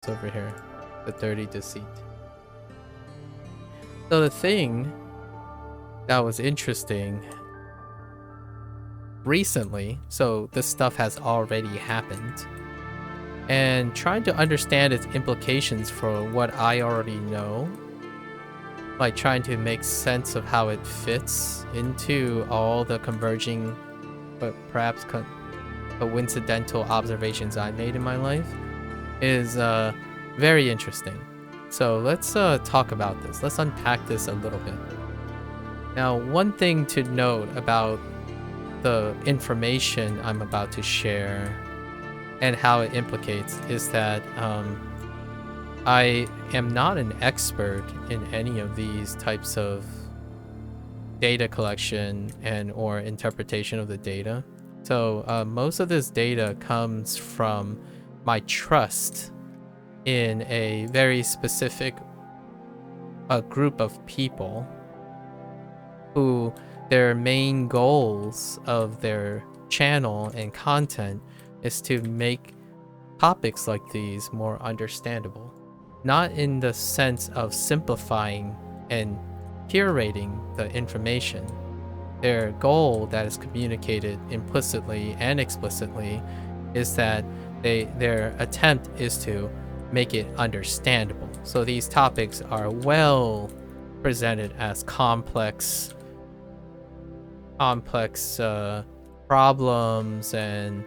It's over here. The dirty deceit. So the thing that was interesting recently, so this stuff has already happened, and trying to understand its implications for what I already know, like trying to make sense of how it fits into all the converging but perhaps coincidental observations I made in my life, is very interesting. So let's talk about this. Let's unpack this a little bit. Now, one thing to note about the information I'm about to share and how it implicates is that I am not an expert in any of these types of data collection and or interpretation of the data. So most of this data comes from my trust in a very specific group of people who their main goals of their channel and content is to make topics like these more understandable. Not in the sense of simplifying and curating the information. Their goal that is communicated implicitly and explicitly is that their attempt is to make it understandable. So these topics are well presented as complex problems and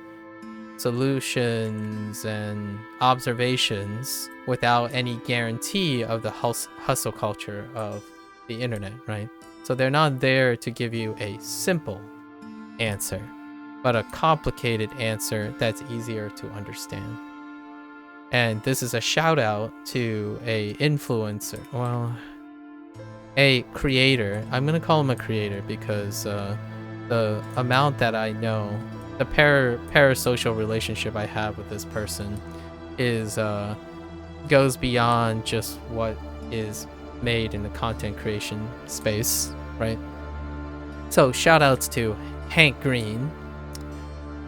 solutions and observations without any guarantee of the hustle culture of the internet, right? So they're not there to give you a simple answer, but a complicated answer that's easier to understand. And this is a shout out to a influencer, well, a creator. I'm gonna call him a creator because the amount that I know, the parasocial relationship I have with this person is goes beyond just what is made in the content creation space, right? So shout outs to Hank Green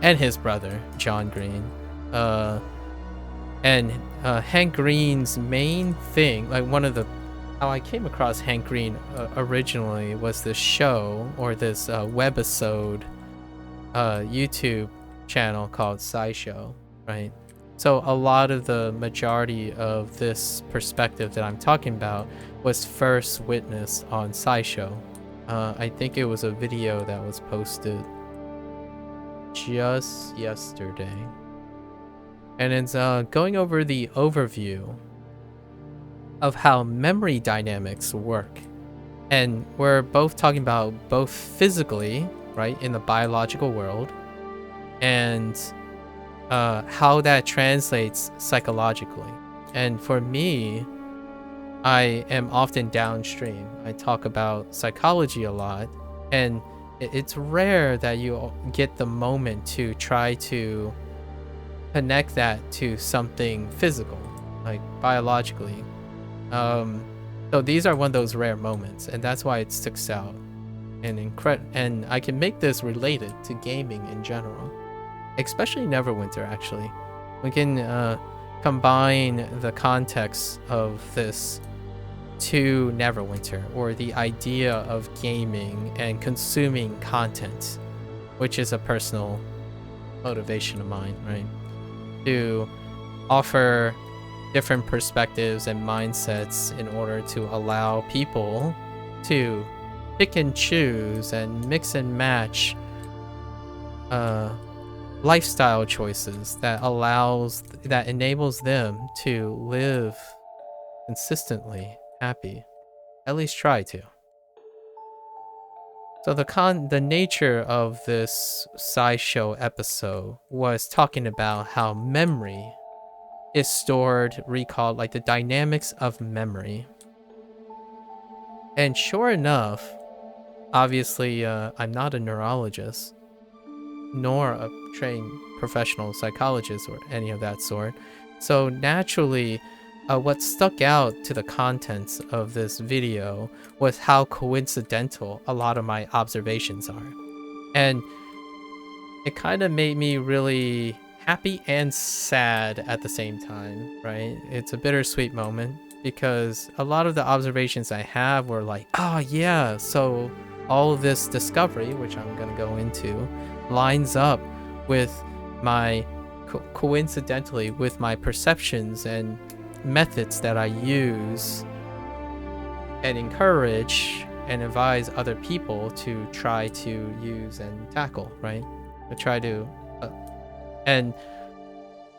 and his brother John Green. And Hank Green's main thing, like one of the how I came across Hank Green originally was this show or this webisode YouTube channel called SciShow, right? So a lot of the majority of this perspective that I'm talking about was first witnessed on SciShow. I think it was a video that was posted just yesterday. And it's going over the overview of how memory dynamics work. And we're both talking about both physically, right, in the biological world, and how that translates psychologically. And for me, I am often downstream. I talk about psychology a lot, and it's rare that you get the moment to try to connect that to something physical, like biologically. So these are one of those rare moments, and that's why it sticks out. And I can make this related to gaming in general, especially Neverwinter. Actually, we can combine the context of this to Neverwinter, or the idea of gaming and consuming content, which is a personal motivation of mine, right? To offer different perspectives and mindsets in order to allow people to pick and choose and mix and match lifestyle choices that enables them to live consistently happy, at least try to. So the nature of this SciShow episode was talking about how memory is stored, recalled, like the dynamics of memory. And sure enough, obviously, I'm not a neurologist, nor a trained professional psychologist or any of that sort. So naturally, what stuck out to the contents of this video was how coincidental a lot of my observations are. And it kind of made me really happy and sad at the same time, right? It's a bittersweet moment because a lot of the observations I have were like, oh yeah, so all of this discovery, which I'm gonna go into, lines up with my coincidentally with my perceptions and methods that I use and encourage and advise other people to try to use and tackle, right? To try to and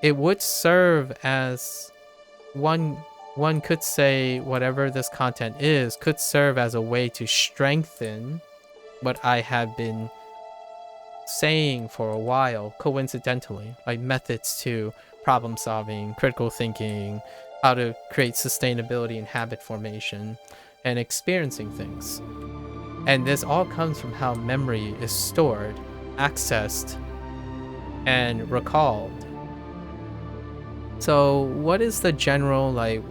it would serve as one could say whatever this content is could serve as a way to strengthen what I have been saying for a while, coincidentally, like methods to problem solving, critical thinking, how to create sustainability in habit formation, and experiencing things. And this all comes from how memory is stored, accessed, and recalled. So what is the general, like,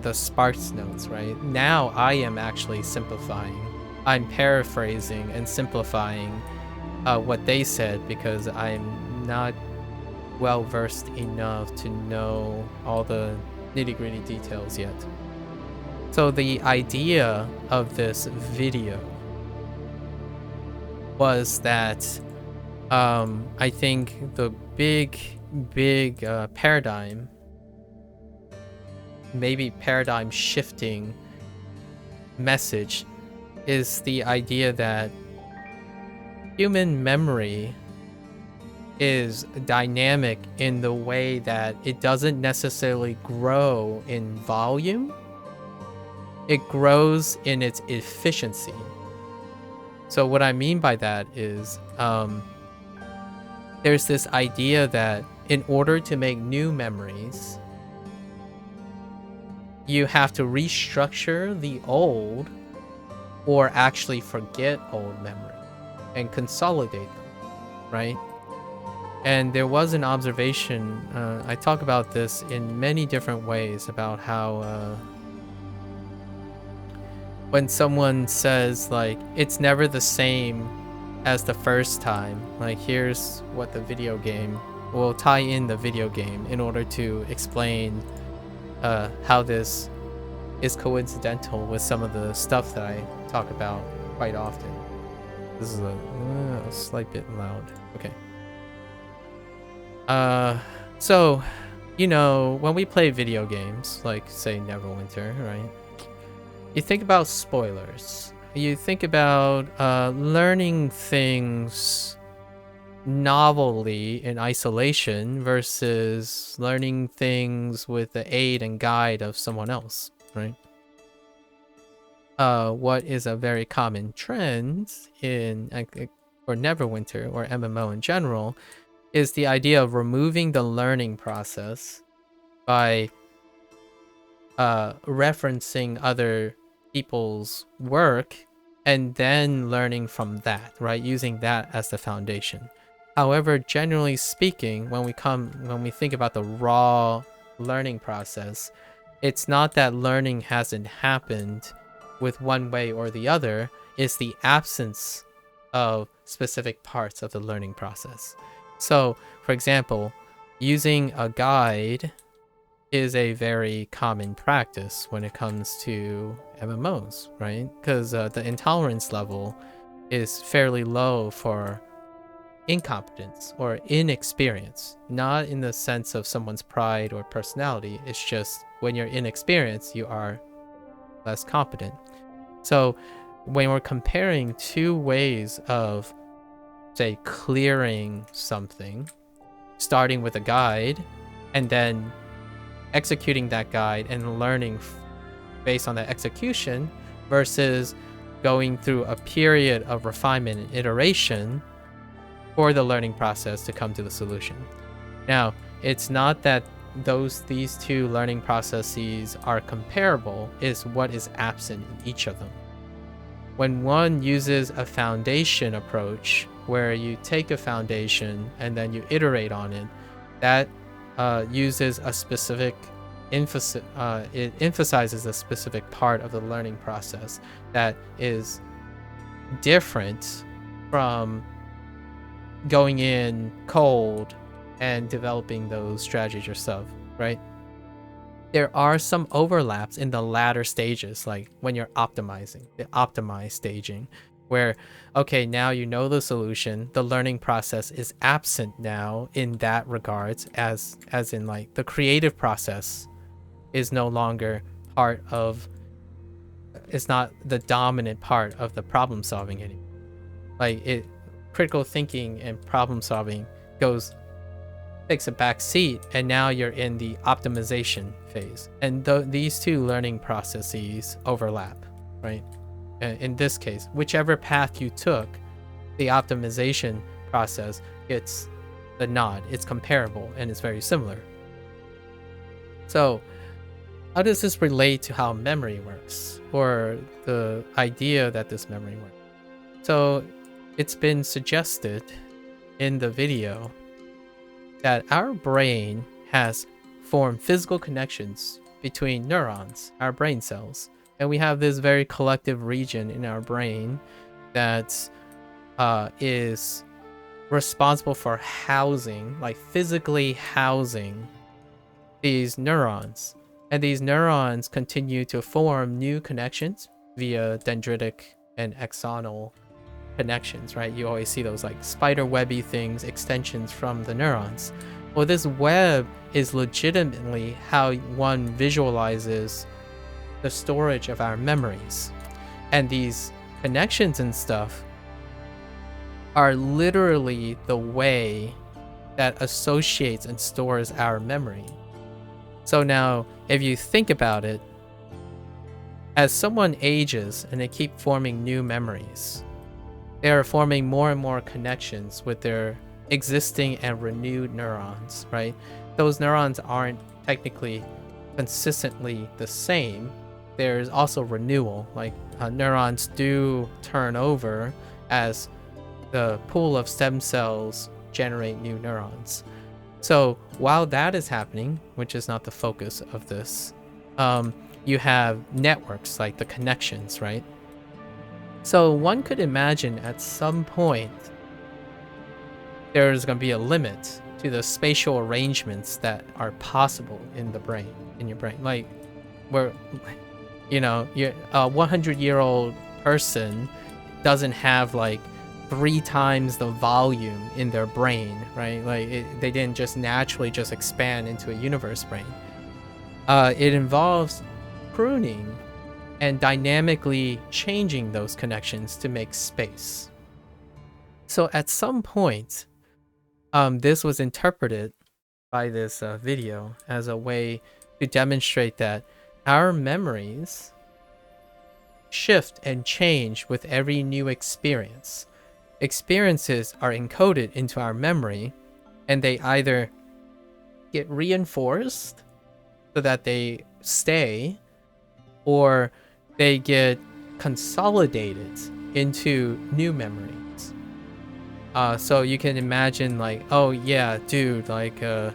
the Sparks notes, right? Now I am actually simplifying. I'm paraphrasing and simplifying what they said because I'm not well versed enough to know all the nitty-gritty details yet. So the idea of this video was that I think the big paradigm, maybe paradigm shifting message is the idea that human memory is dynamic in the way that it doesn't necessarily grow in volume. It grows in its efficiency. So what I mean by that is there's this idea that in order to make new memories, you have to restructure the old or actually forget old memory and consolidate them, right? And there was an observation, I talk about this in many different ways about how when someone says like, it's never the same as the first time, like here's what the video game will tie in the video game in order to explain how this is coincidental with some of the stuff that I talk about quite often. This is a slight bit loud. Okay. So, you know, when we play video games, like say Neverwinter, right? You think about spoilers. You think about learning things novelly in isolation versus learning things with the aid and guide of someone else, right? What is a very common trend in or Neverwinter or MMO in general is the idea of removing the learning process by referencing other people's work and then learning from that, right? Using that as the foundation. However, generally speaking, when we think about the raw learning process, it's not that learning hasn't happened with one way or the other, it's the absence of specific parts of the learning process. So, for example, using a guide is a very common practice when it comes to MMOs, right? Because the intolerance level is fairly low for incompetence or inexperience, not in the sense of someone's pride or personality. It's just when you're inexperienced, you are less competent. So when we're comparing two ways of, say, clearing something, starting with a guide and then executing that guide and learning based on that execution versus going through a period of refinement and iteration for the learning process to come to the solution. Now, it's not that these two learning processes are comparable, is what is absent in each of them. When one uses a foundation approach where you take a foundation and then you iterate on it, that uses a specific it emphasizes a specific part of the learning process that is different from going in cold and developing those strategies yourself, right? There are some overlaps in the latter stages, like when you're optimizing, the optimized staging, where, okay, now you know the solution, the learning process is absent now in that regards, as in like the creative process is no longer part of, it's not the dominant part of the problem solving anymore. Like critical thinking and problem solving takes a back seat, and now you're in the optimization phase. And these two learning processes overlap, right? In this case, whichever path you took, the optimization process gets the nod. It's comparable and it's very similar. So how does this relate to how memory works, or the idea that this memory works? So it's been suggested in the video that our brain has formed physical connections between neurons, our brain cells. And we have this very collective region in our brain that is responsible for housing, like physically housing these neurons. And these neurons continue to form new connections via dendritic and axonal connections, right? You always see those like spider webby things, extensions from the neurons. Well, this web is legitimately how one visualizes the storage of our memories. And these connections and stuff are literally the way that associates and stores our memory. So now, if you think about it, as someone ages and they keep forming new memories, they are forming more and more connections with their existing and renewed neurons, right? Those neurons aren't technically consistently the same. There's also renewal, like neurons do turn over as the pool of stem cells generate new neurons. So while that is happening, which is not the focus of this, you have networks, like the connections, right? So one could imagine at some point there's going to be a limit to the spatial arrangements that are possible in the brain, in your brain. Like, where, you know, a 100-year-old person doesn't have like 3 times the volume in their brain, right? Like they didn't just naturally just expand into a universe brain. It involves pruning and dynamically changing those connections to make space. So at some point, this was interpreted by this video as a way to demonstrate that our memories shift and change with every new experience. Experiences are encoded into our memory, and they either get reinforced so that they stay, or they get consolidated into new memories. So you can imagine like, oh yeah, dude, like there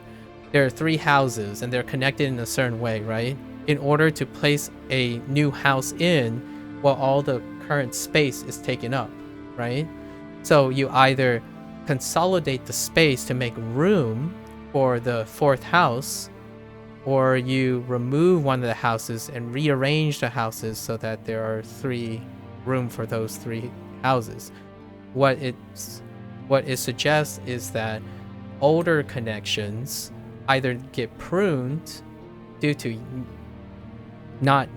are 3 houses and they're connected in a certain way, right? In order to place a new house in, well, all the current space is taken up, right? So you either consolidate the space to make room for the 4th house, or you remove one of the houses and rearrange the houses so that there are 3 room for those 3 houses. What it suggests is that older connections either get pruned due to not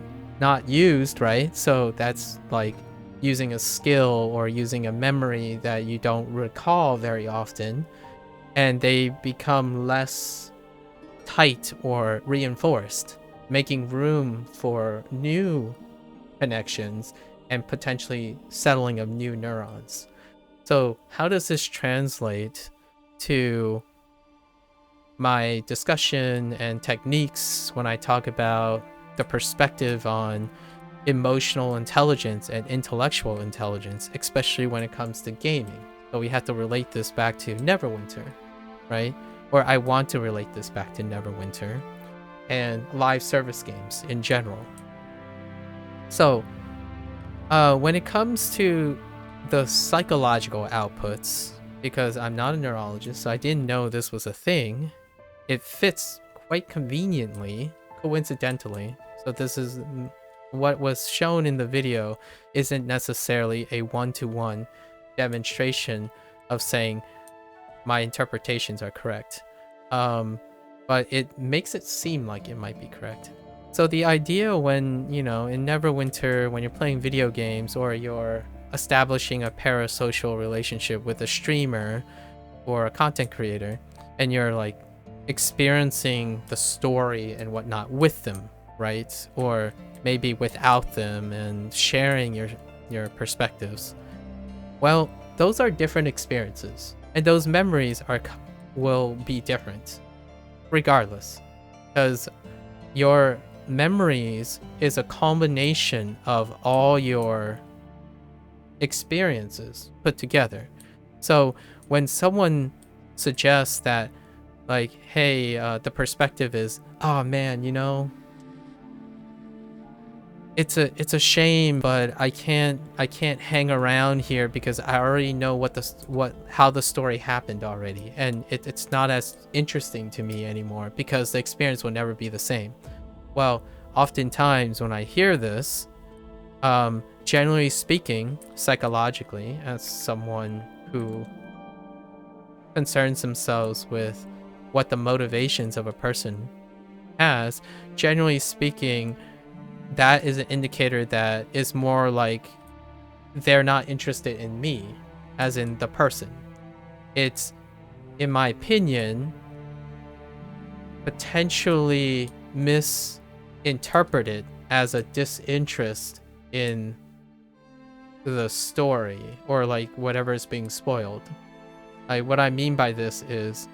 used, right? So that's like using a skill or using a memory that you don't recall very often, and they become less tight or reinforced, making room for new connections and potentially settling of new neurons. So how does this translate to my discussion and techniques when I talk about the perspective on emotional intelligence and intellectual intelligence, especially when it comes to gaming? So we have to relate this back to Neverwinter, right? Or I want to relate this back to Neverwinter and live service games in general. So when it comes to the psychological outputs because I'm not a neurologist, so I didn't know this was a thing. It fits quite conveniently, coincidentally. So this is what was shown in the video isn't necessarily a one-to-one demonstration of saying my interpretations are correct. But it makes it seem like it might be correct. So the idea when, in Neverwinter, when you're playing video games or you're establishing a parasocial relationship with a streamer or a content creator, and you're like experiencing the story and whatnot with them, right? Or maybe without them, and sharing your perspectives. Well, those are different experiences, and those memories will be different regardless, because your memories is a combination of all your experiences put together. So when someone suggests that, like, hey, the perspective is, oh man, it's a shame, but I can't hang around here because I already know how the story happened already, and it's not as interesting to me anymore because the experience will never be the same. Well, oftentimes when I hear this, generally speaking, psychologically, as someone who concerns themselves with what the motivations of a person has, generally speaking, that is an indicator that is more like they're not interested in me, as in the person. It's, in my opinion, potentially misinterpreted as a disinterest in the story or like whatever is being spoiled. What I mean by this is,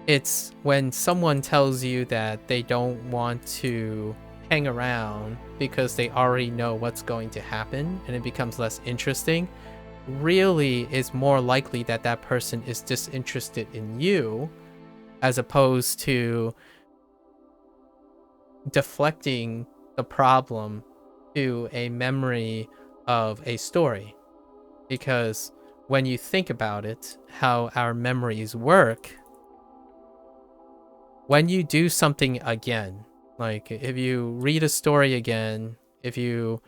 it's when someone tells you that they don't want to hang around because they already know what's going to happen and it becomes less interesting, really is more likely that that person is disinterested in you, as opposed to deflecting the problem to a memory of a story. Because when you think about it, how our memories work, when you do something again, like if you read a story again, if you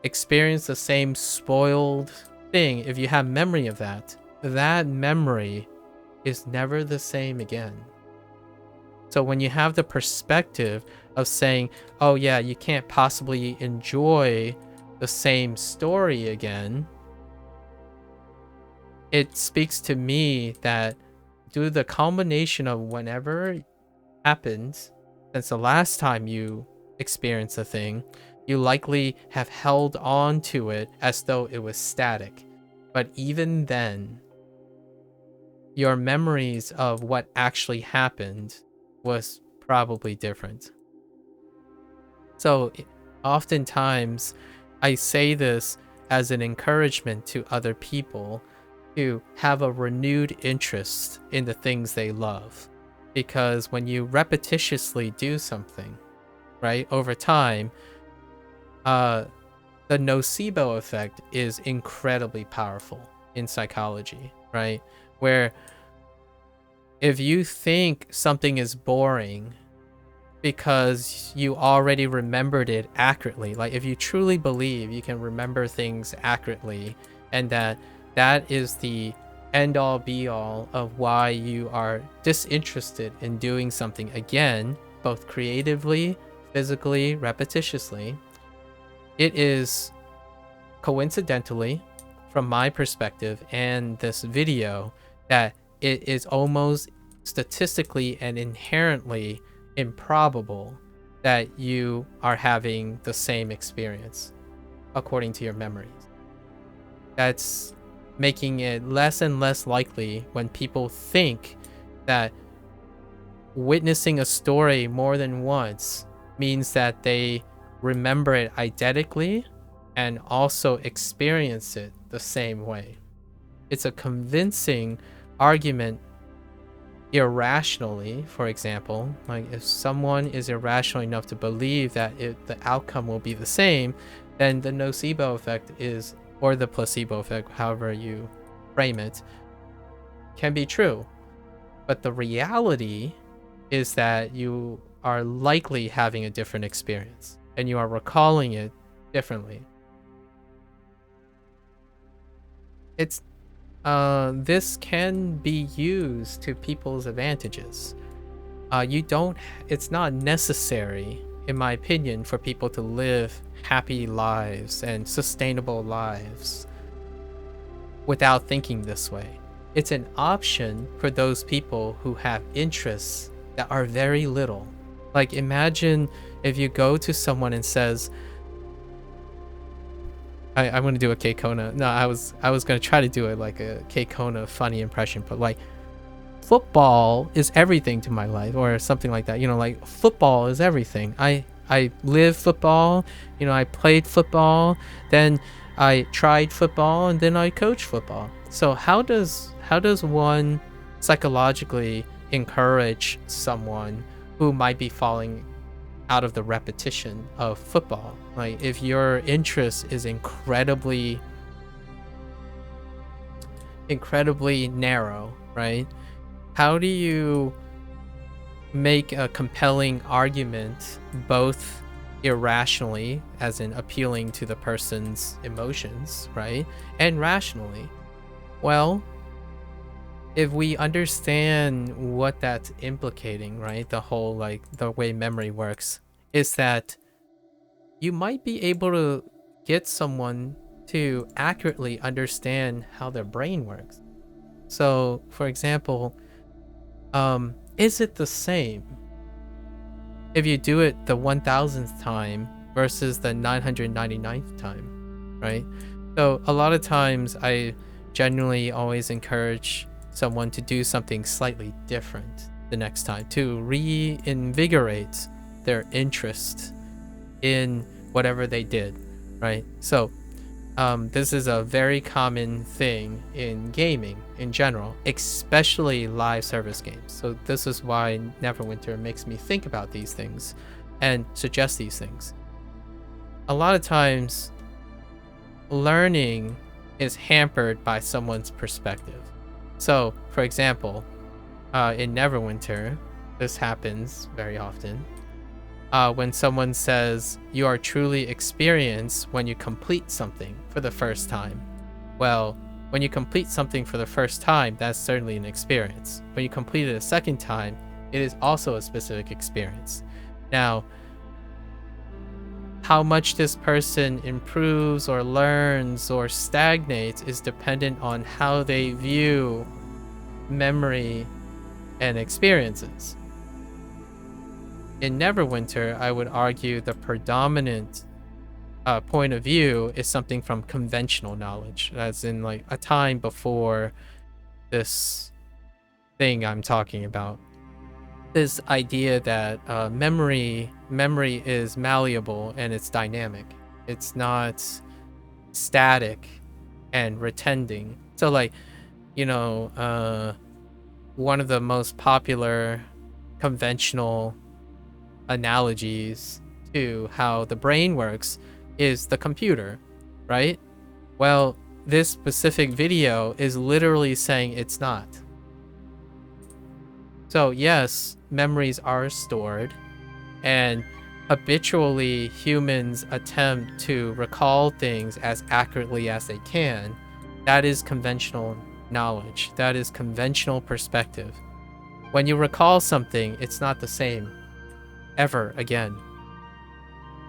experience the same spoiled thing, if you have memory of that, that memory is never the same again. So when you have the perspective of saying, oh yeah, you can't possibly enjoy the same story again, it speaks to me that due to the combination of whenever happened since the last time you experienced a thing, you likely have held on to it as though it was static. But even then, your memories of what actually happened was probably different. So oftentimes I say this as an encouragement to other people to have a renewed interest in the things they love. Because when you repetitiously do something, right, over time, the nocebo effect is incredibly powerful in psychology, right? Where if you think something is boring because you already remembered it accurately, like if you truly believe you can remember things accurately, and that is the end all be all of why you are disinterested in doing something again, both creatively, physically, repetitiously, it is coincidentally, from my perspective and this video, that it is almost statistically and inherently improbable that you are having the same experience according to your memories. That's making it less and less likely when people think that witnessing a story more than once means that they remember it identically and also experience it the same way. It's a convincing argument irrationally, for example. Like if someone is irrational enough to believe that the outcome will be the same, then the nocebo effect is or the placebo effect, however you frame it, can be true. But the reality is that you are likely having a different experience and you are recalling it differently. This can be used to people's advantages. It's not necessary, in my opinion, for people to live happy lives and sustainable lives without thinking this way. It's an option for those people who have interests that are very little. Like, imagine if you go to someone and says, I'm gonna do a K-Kona. No, I was gonna try to do it like a K-Kona funny impression, but like, football is everything to my life, or something like that. You know, like, football is everything. I live football. You know, I played football, then I tried football, and then I coach football. So how does one psychologically encourage someone who might be falling out of the repetition of football? Like, if your interest is incredibly narrow, right? How do you make a compelling argument both irrationally, as in appealing to the person's emotions, right, and rationally? Well, if we understand what that's implicating, right, the whole, like, the way memory works is that you might be able to get someone to accurately understand how their brain works. So, for example, is it the same if you do it the 1000th time versus the 999th time, right? So a lot of times I genuinely always encourage someone to do something slightly different the next time to reinvigorate their interest in whatever they did, right? So this is a very common thing in gaming in general, especially live service games. So this is why Neverwinter makes me think about these things and suggest these things. A lot of times, learning is hampered by someone's perspective. So, for example, in Neverwinter, this happens very often. When someone says you are truly experienced when you complete something for the first time. Well, when you complete something for the first time, that's certainly an experience. When you complete it a second time, it is also a specific experience. Now, how much this person improves or learns or stagnates is dependent on how they view memory and experiences. In Neverwinter, I would argue the predominant point of view is something from conventional knowledge, as in like a time before this thing I'm talking about. This idea that memory is malleable and it's dynamic. It's not static and retending. So, like, you know, one of the most popular conventional analogies to how the brain works is the computer, right? Well, this specific video is literally saying it's not. So yes, memories are stored, and habitually humans attempt to recall things as accurately as they can. That is conventional knowledge. That is conventional perspective. When you recall something, it's not the same ever again.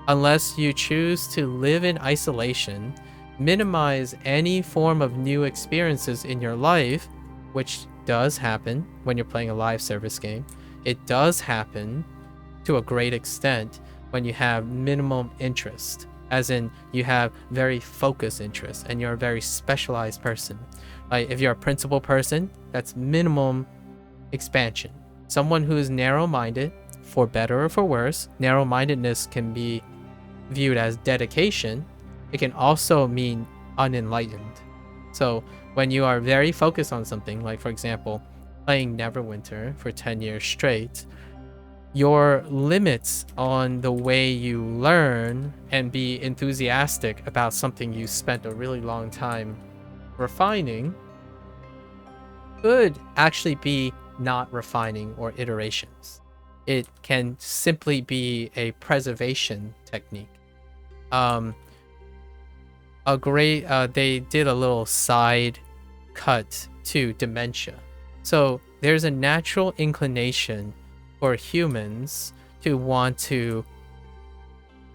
Unless you choose to live in isolation, minimize any form of new experiences in your life, which does happen when you're playing a live service game. It does happen to a great extent when you have minimum interest, as in you have very focused interest and you're a very specialized person. Like, if you're a principal person, that's minimum expansion. Someone who is narrow-minded, for better or for worse, narrow-mindedness can be viewed as dedication. It can also mean unenlightened. So when you are very focused on something, like for example, playing Neverwinter for 10 years straight, your limits on the way you learn and be enthusiastic about something you spent a really long time refining could actually be not refining or iterations. It can simply be a preservation technique. Um, they did a little side cut to dementia. So there's a natural inclination for humans to want to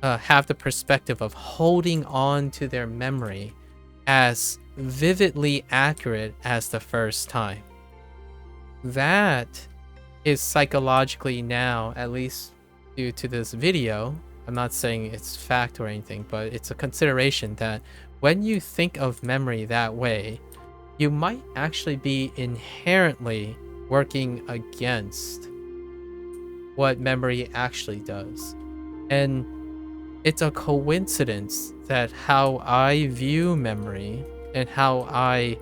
have the perspective of holding on to their memory as vividly accurate as the first time. That is psychologically now, at least due to this video, I'm not saying it's fact or anything, but it's a consideration that when you think of memory that way, you might actually be inherently working against what memory actually does. And it's a coincidence that how I view memory and how I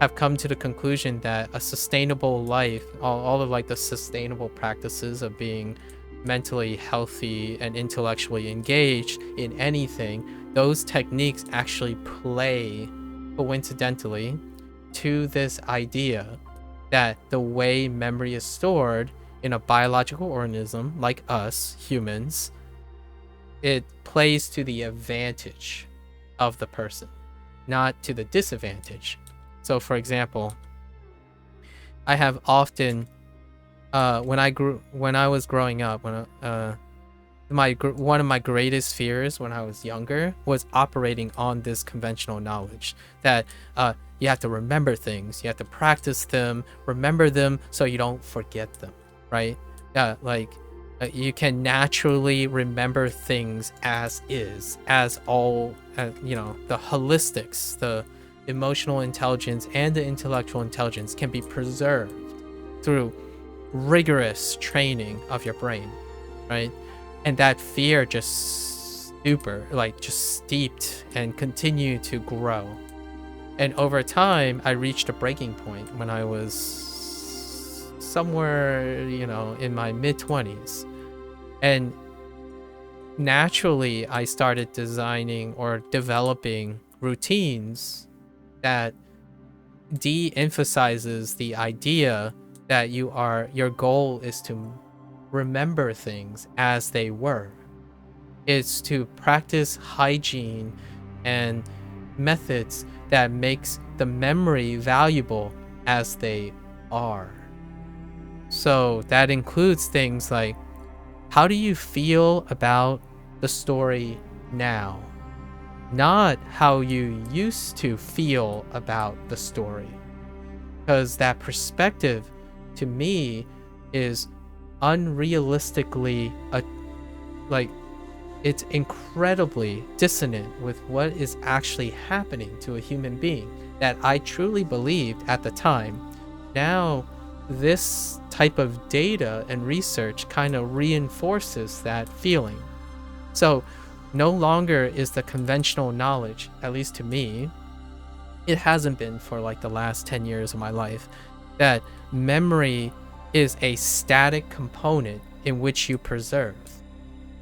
have come to the conclusion that a sustainable life, all of like the sustainable practices of being mentally healthy and intellectually engaged in anything, those techniques actually play coincidentally to this idea that the way memory is stored in a biological organism like us humans, it plays to the advantage of the person, not to the disadvantage. So for example, I have often when I was growing up, one of my greatest fears when I was younger was operating on this conventional knowledge that you have to remember things, you have to practice them, remember them so you don't forget them, right? You can naturally remember things as is, as all, the holistics, the emotional intelligence and the intellectual intelligence can be preserved through rigorous training of your brain, right? And that fear just steeped and continued to grow. And over time, I reached a breaking point when I was somewhere, in my mid-20s. And naturally, I started designing or developing routines that de-emphasizes the idea that your goal is to remember things as they were. It's to practice hygiene and methods that makes the memory valuable as they are. So that includes things like, how do you feel about the story now? Not how you used to feel about the story. Because that perspective, to me, is unrealistically it's incredibly dissonant with what is actually happening to a human being that I truly believed at the time. Now this type of data and research kind of reinforces that feeling. So no longer is the conventional knowledge, at least to me, it hasn't been for like the last 10 years of my life, that memory is a static component in which you preserve.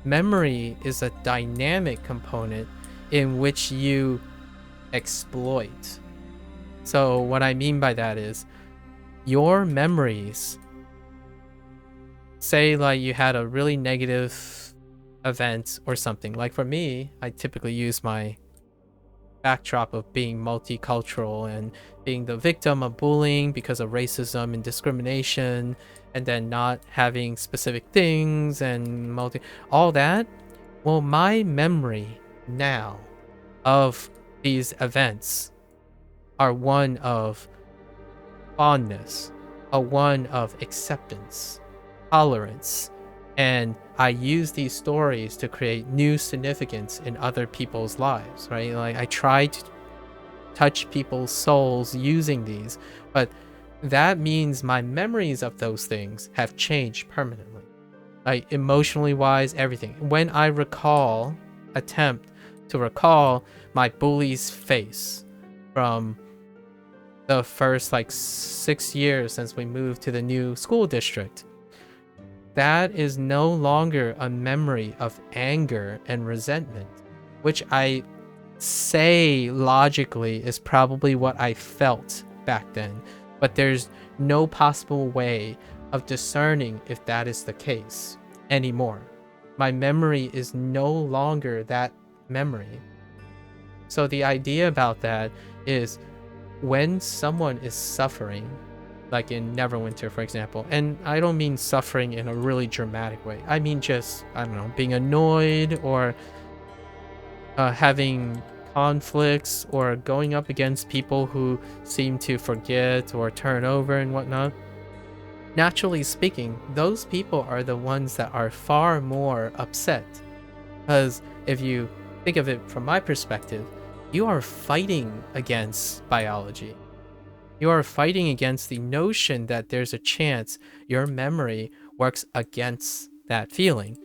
Memory is a dynamic component in which you exploit. So what I mean by that is your memories, say like you had a really negative event or something. Like for me, I typically use my backdrop of being multicultural and being the victim of bullying because of racism and discrimination, and then not having specific things and all that. Well, my memory now of these events are one of fondness, a one of acceptance, tolerance, and I use these stories to create new significance in other people's lives, right? Like I try to touch people's souls using these, but that means my memories of those things have changed permanently. Like emotionally wise, everything. When I attempt to recall my bully's face from the first like 6 years since we moved to the new school district, that is no longer a memory of anger and resentment, which I say logically is probably what I felt back then, but there's no possible way of discerning if that is the case anymore. My memory is no longer that memory. So the idea about that is when someone is suffering, like in Neverwinter, for example, and I don't mean suffering in a really dramatic way. I mean just, I don't know, being annoyed or having conflicts or going up against people who seem to forget or turn over and whatnot. Naturally speaking, those people are the ones that are far more upset. Because if you think of it from my perspective, you are fighting against biology. You are fighting against the notion that there's a chance your memory works against that feeling.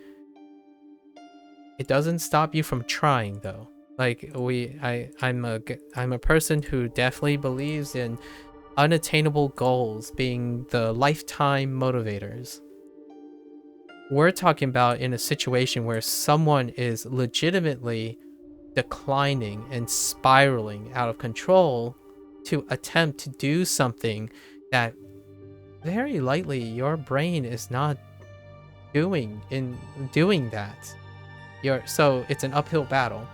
It doesn't stop you from trying, though. Like I'm a person who definitely believes in unattainable goals being the lifetime motivators. We're talking about in a situation where someone is legitimately declining and spiraling out of control to attempt to do something that very likely your brain is not doing that. So it's an uphill battle.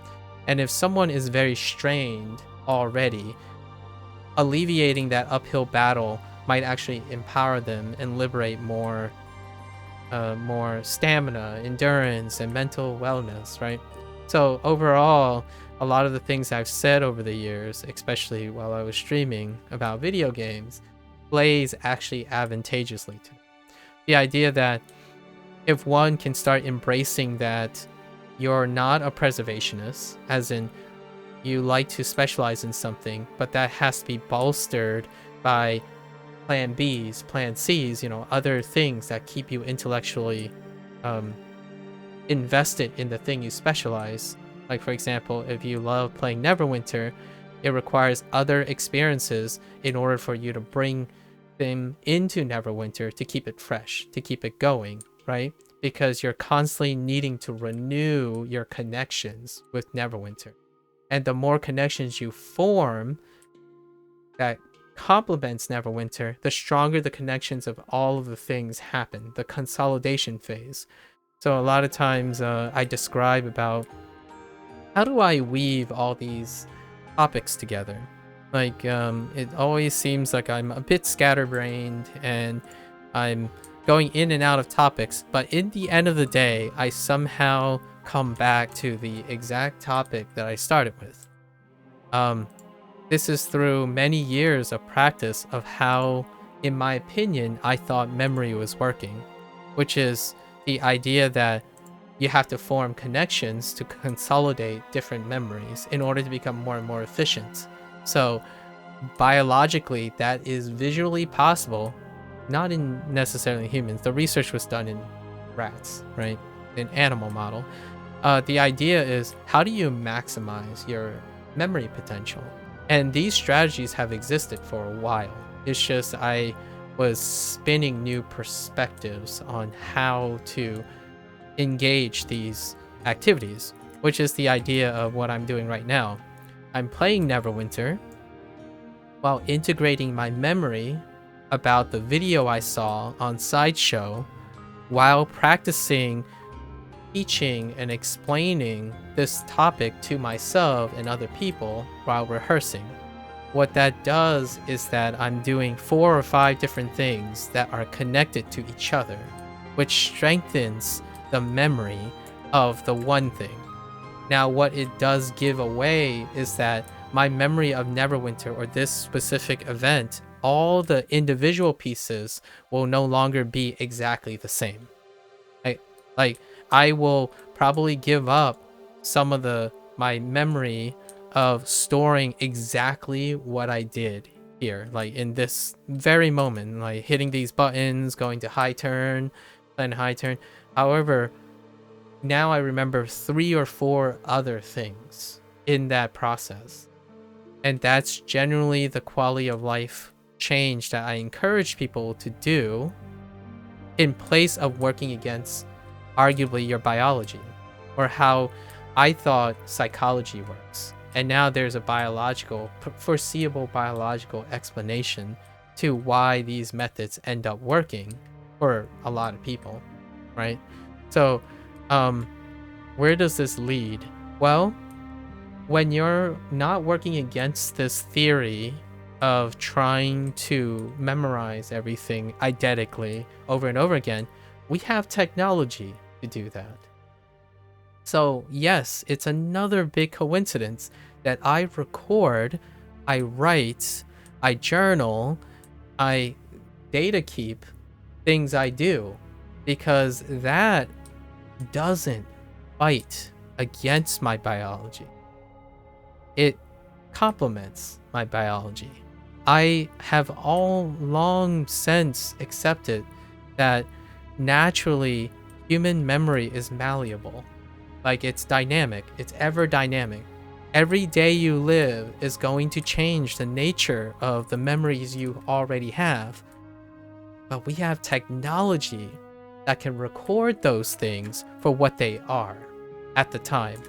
And if someone is very strained already, alleviating that uphill battle might actually empower them and liberate more stamina, endurance, and mental wellness, right? So overall, a lot of the things I've said over the years, especially while I was streaming about video games, plays actually advantageously to me. The idea that if one can start embracing that you're not a preservationist, as in you like to specialize in something, but that has to be bolstered by plan Bs, plan Cs, other things that keep you intellectually invested in the thing you specialize. Like, for example, if you love playing Neverwinter, it requires other experiences in order for you to bring them into Neverwinter to keep it fresh, to keep it going, right? Because you're constantly needing to renew your connections with Neverwinter. And the more connections you form that complements Neverwinter, the stronger the connections of all of the things happen, the consolidation phase. So a lot of times I describe about how do I weave all these topics together. Like it always seems like I'm a bit scatterbrained and I'm going in and out of topics, but in the end of the day, I somehow come back to the exact topic that I started with. This is through many years of practice of how, in my opinion, I thought memory was working, which is the idea that you have to form connections to consolidate different memories in order to become more and more efficient. So biologically, that is visually possible, not in necessarily humans. The research was done in rats, right? An animal model. The idea is, how do you maximize your memory potential? And these strategies have existed for a while. It's just I was spinning new perspectives on how to engage these activities, which is the idea of what I'm doing right now. I'm playing Neverwinter while integrating my memory about the video I saw on Sideshow while practicing teaching and explaining this topic to myself and other people while rehearsing. What that does is that I'm doing 4 or 5 different things that are connected to each other, which strengthens the memory of the one thing. Now, what it does give away is that my memory of Neverwinter or this specific event, all the individual pieces will no longer be exactly the same. Like I will probably give up some of my memory of storing exactly what I did here, like in this very moment, like hitting these buttons, going to high turn, then high turn. However, now I remember 3 or 4 other things in that process. And that's generally the quality of life change that I encourage people to do in place of working against arguably your biology, or how I thought psychology works. And now there's a foreseeable biological explanation to why these methods end up working for a lot of people, right? So, where does this lead? Well, when you're not working against this theory of trying to memorize everything identically over and over again, we have technology to do that. So yes, it's another big coincidence that I record, I write, I journal, I data keep things I do, because that doesn't fight against my biology. It complements my biology. I have all long since accepted that naturally human memory is malleable. Like, it's dynamic, it's ever dynamic. Every day you live is going to change the nature of the memories you already have. But we have technology that can record those things for what they are at the time.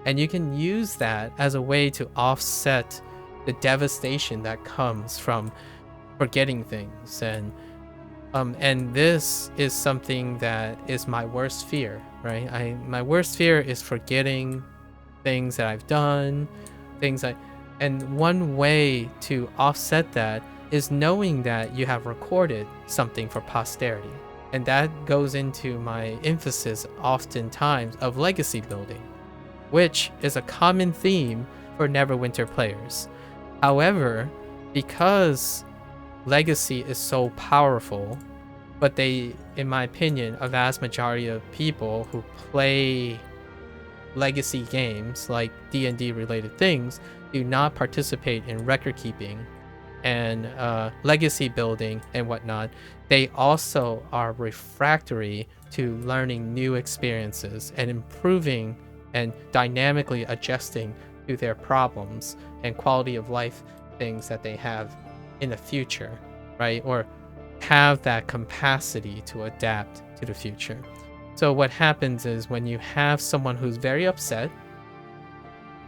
And you can use that as a way to offset the devastation that comes from forgetting things. And this is something that is my worst fear, right? My worst fear is forgetting things that I've done, and one way to offset that is knowing that you have recorded something for posterity. And that goes into my emphasis oftentimes of legacy building, which is a common theme for Neverwinter players. However, because legacy is so powerful, but they, in my opinion, a vast majority of people who play legacy games like D&D related things do not participate in record keeping and legacy building and whatnot. They also are refractory to learning new experiences and improving and dynamically adjusting to their problems and quality of life things that they have in the future, right? Or have that capacity to adapt to the future. So what happens is, when you have someone who's very upset,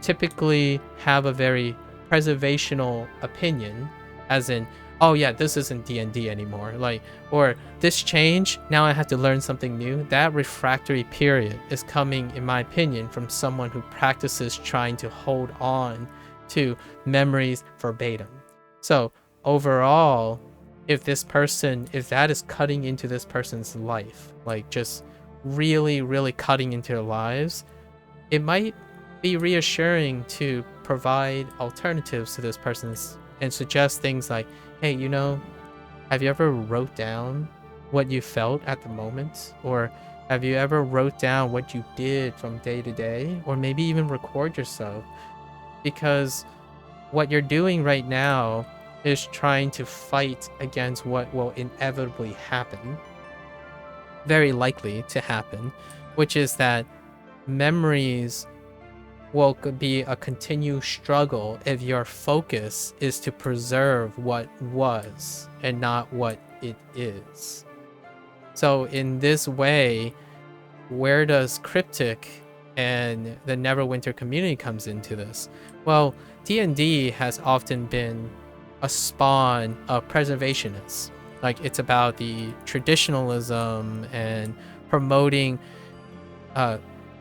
typically have a very preservational opinion, as in, oh yeah, this isn't D&D anymore, like, or this change, now I have to learn something new. That refractory period is coming, in my opinion, from someone who practices trying to hold on to memories verbatim. So overall, if that is cutting into this person's life, like just really, really cutting into their lives, it might be reassuring to provide alternatives to this person's and suggest things like, hey, have you ever wrote down what you felt at the moment? Or have you ever wrote down what you did from day to day? Or maybe even record yourself? Because what you're doing right now is trying to fight against what will inevitably happen, very likely to happen, which is that memories will be a continued struggle if your focus is to preserve what was and not what it is. So in this way, where does Cryptic and the Neverwinter community comes into this? Well, D&D has often been a spawn of preservationists. Like, it's about the traditionalism and promoting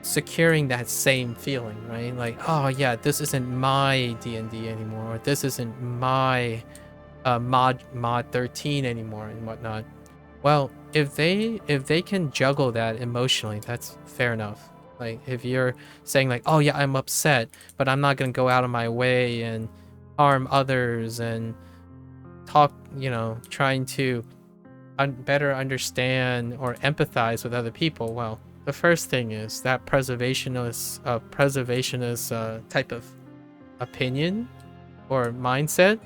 securing that same feeling, right? Like, oh yeah, this isn't my D&D anymore, this isn't my mod 13 anymore and whatnot. Well, if they can juggle that emotionally, that's fair enough. Like, if you're saying like, oh yeah, I'm upset, but I'm not gonna go out of my way and harm others and talk, trying to better understand or empathize with other people, well, the first thing is that preservationist type of opinion or mindset.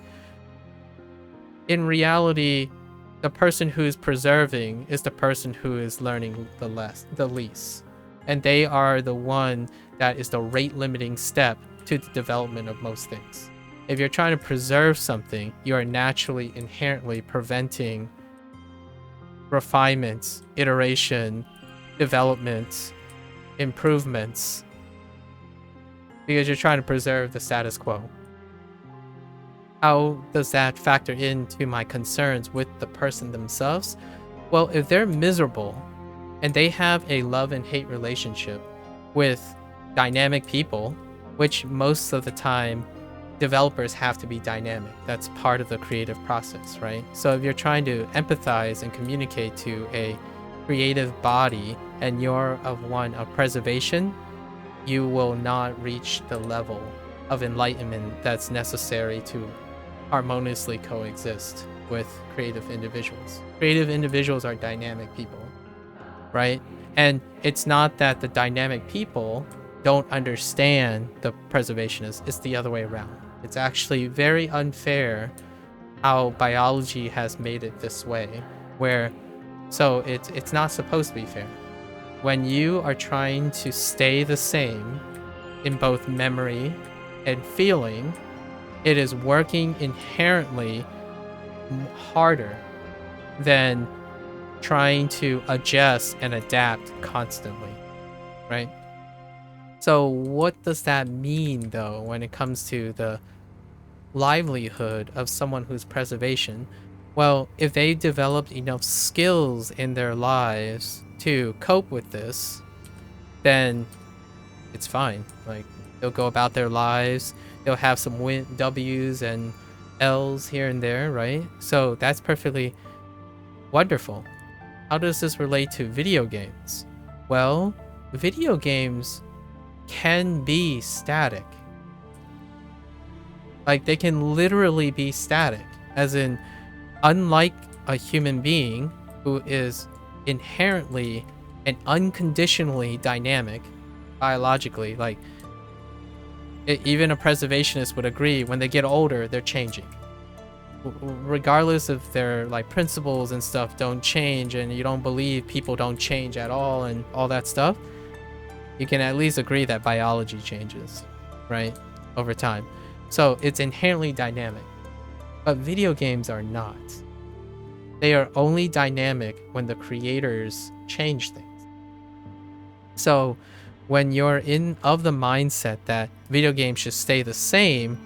In reality, the person who is preserving is the person who is learning the least. And they are the one that is the rate limiting step to the development of most things. If you're trying to preserve something, you are naturally, inherently preventing refinements, iteration, development, improvements, because you're trying to preserve the status quo. How does that factor into my concerns with the person themselves? Well, if they're miserable and they have a love and hate relationship with dynamic people, which most of the time developers have to be dynamic. That's part of the creative process, right? So if you're trying to empathize and communicate to a creative body and you're of one of preservation, you will not reach the level of enlightenment that's necessary to harmoniously coexist with creative individuals. Creative individuals are dynamic people, right? And it's not that the dynamic people don't understand the preservationists, it's the other way around. It's actually very unfair how biology has made it this way, where so it's not supposed to be fair. When you are trying to stay the same in both memory and feeling, it is working inherently harder than trying to adjust and adapt constantly, right? So what does that mean, though, when it comes to the livelihood of someone who's preservation? Well, if they developed enough skills in their lives to cope with this, then it's fine. Like, they'll go about their lives, they'll have some W's and L's here and there, right? So that's perfectly wonderful. How does this relate to video games? Well, video games can be static. Like, they can literally be static, as in, unlike a human being who is inherently and unconditionally dynamic biologically, like even a preservationist would agree, when they get older, they're changing. Regardless of their like principles and stuff don't change, and you don't believe people don't change at all and all that stuff, you can at least agree that biology changes, right, over time. So it's inherently dynamic. But video games are not. They are only dynamic when the creators change things. So when you're of the mindset that video games should stay the same,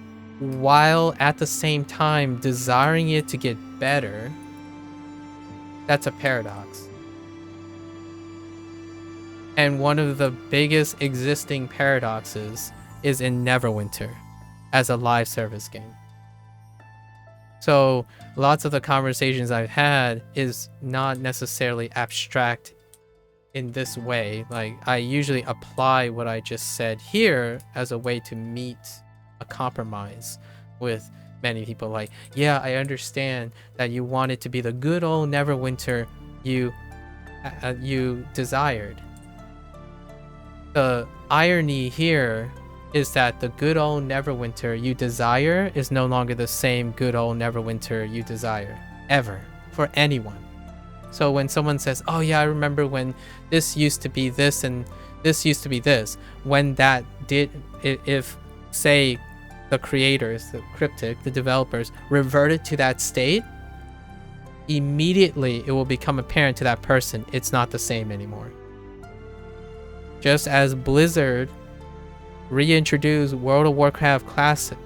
while at the same time desiring it to get better, that's a paradox. And one of the biggest existing paradoxes is in Neverwinter as a live service game. So lots of the conversations I've had is not necessarily abstract in this way. Like, I usually apply what I just said here as a way to meet a compromise with many people. Like, yeah, I understand that you want it to be the good old Neverwinter you desired. The irony here is that the good old Neverwinter you desire is no longer the same good old Neverwinter you desire, ever, for anyone. So when someone says, oh yeah, I remember when this used to be this and this used to be this, when that did, if say the creators, the Cryptic, the developers, reverted to that state, immediately it will become apparent to that person it's not the same anymore. Just as Blizzard reintroduced World of Warcraft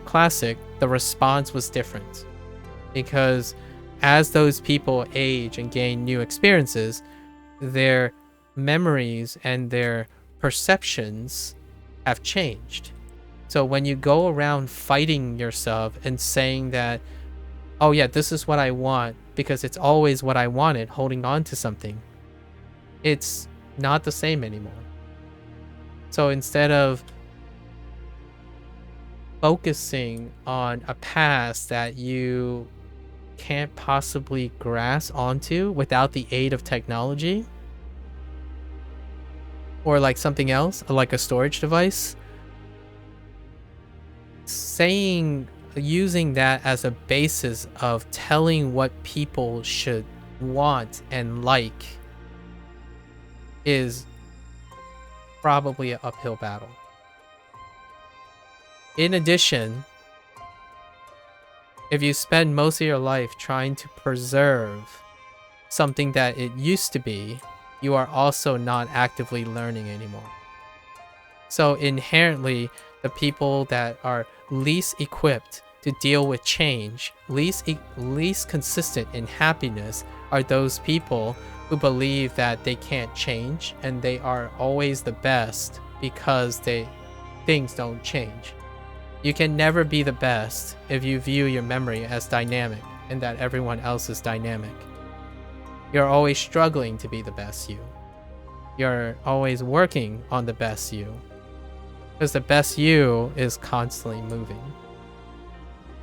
Classic, the response was different. Because as those people age and gain new experiences, their memories and their perceptions have changed. So when you go around fighting yourself and saying that, oh yeah, this is what I want because it's always what I wanted, holding on to something, it's not the same anymore. So instead of focusing on a past that you can't possibly grasp onto without the aid of technology, or like something else, like a storage device, using that as a basis of telling what people should want and like is probably an uphill battle. In addition, if you spend most of your life trying to preserve something that it used to be, you are also not actively learning anymore. So inherently, the people that are least equipped to deal with change, least consistent in happiness, are those people who believe that they can't change and they are always the best because things don't change. You can never be the best if you view your memory as dynamic and that everyone else is dynamic. You're always struggling to be the best you. You're always working on the best you. Because the best you is constantly moving.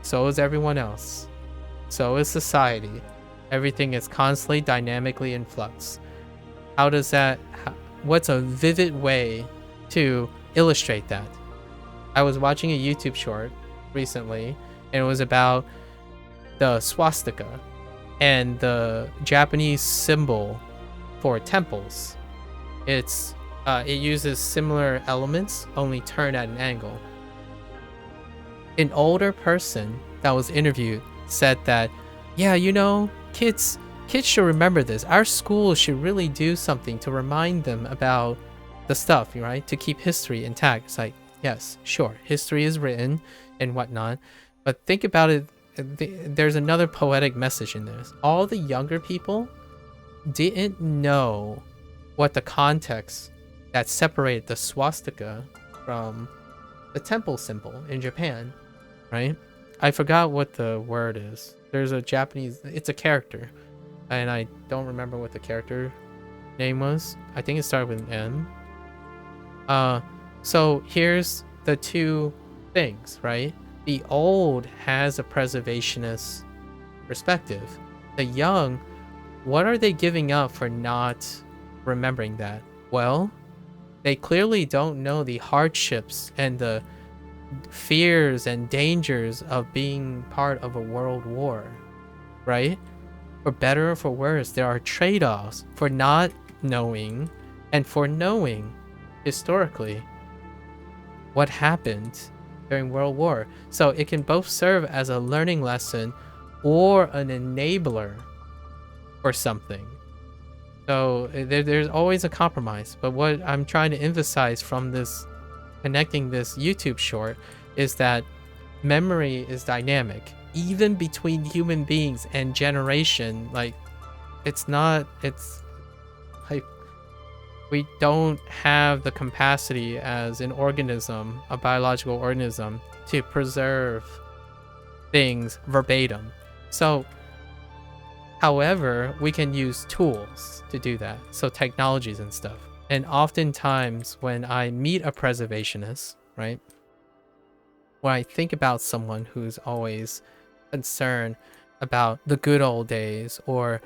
So is everyone else. So is society. Everything is constantly dynamically in flux. What's a vivid way to illustrate that? I was watching a YouTube short recently, and it was about the swastika and the Japanese symbol for temples. It uses similar elements, only turned at an angle. An older person that was interviewed said that, yeah, you know, kids should remember this. Our schools should really do something to remind them about the stuff, right? To keep history intact. It's like, yes, sure, history is written and whatnot, but think about it. There's another poetic message in this. All the younger people didn't know what the context that separated the swastika from the temple symbol in Japan, right? I forgot what the word is. There's a Japanese, it's a character, and I don't remember what the character name was. I think it started with an M. So here's the two things, right? The old has a preservationist perspective. The young, what are they giving up for not remembering that? Well, they clearly don't know the hardships and the fears and dangers of being part of a world war, right? For better or for worse, there are trade-offs for not knowing and for knowing historically what happened during World War. So it can both serve as a learning lesson or an enabler for something. So there's always a compromise. But what I'm trying to emphasize from this, connecting this YouTube short, is that memory is dynamic, even between human beings and generation. Like, it's like we don't have the capacity as an organism, a biological organism, to preserve things verbatim. So, however, we can use tools to do that. So technologies and stuff. And oftentimes when I meet a preservationist, right? When I think about someone who's always concerned about the good old days or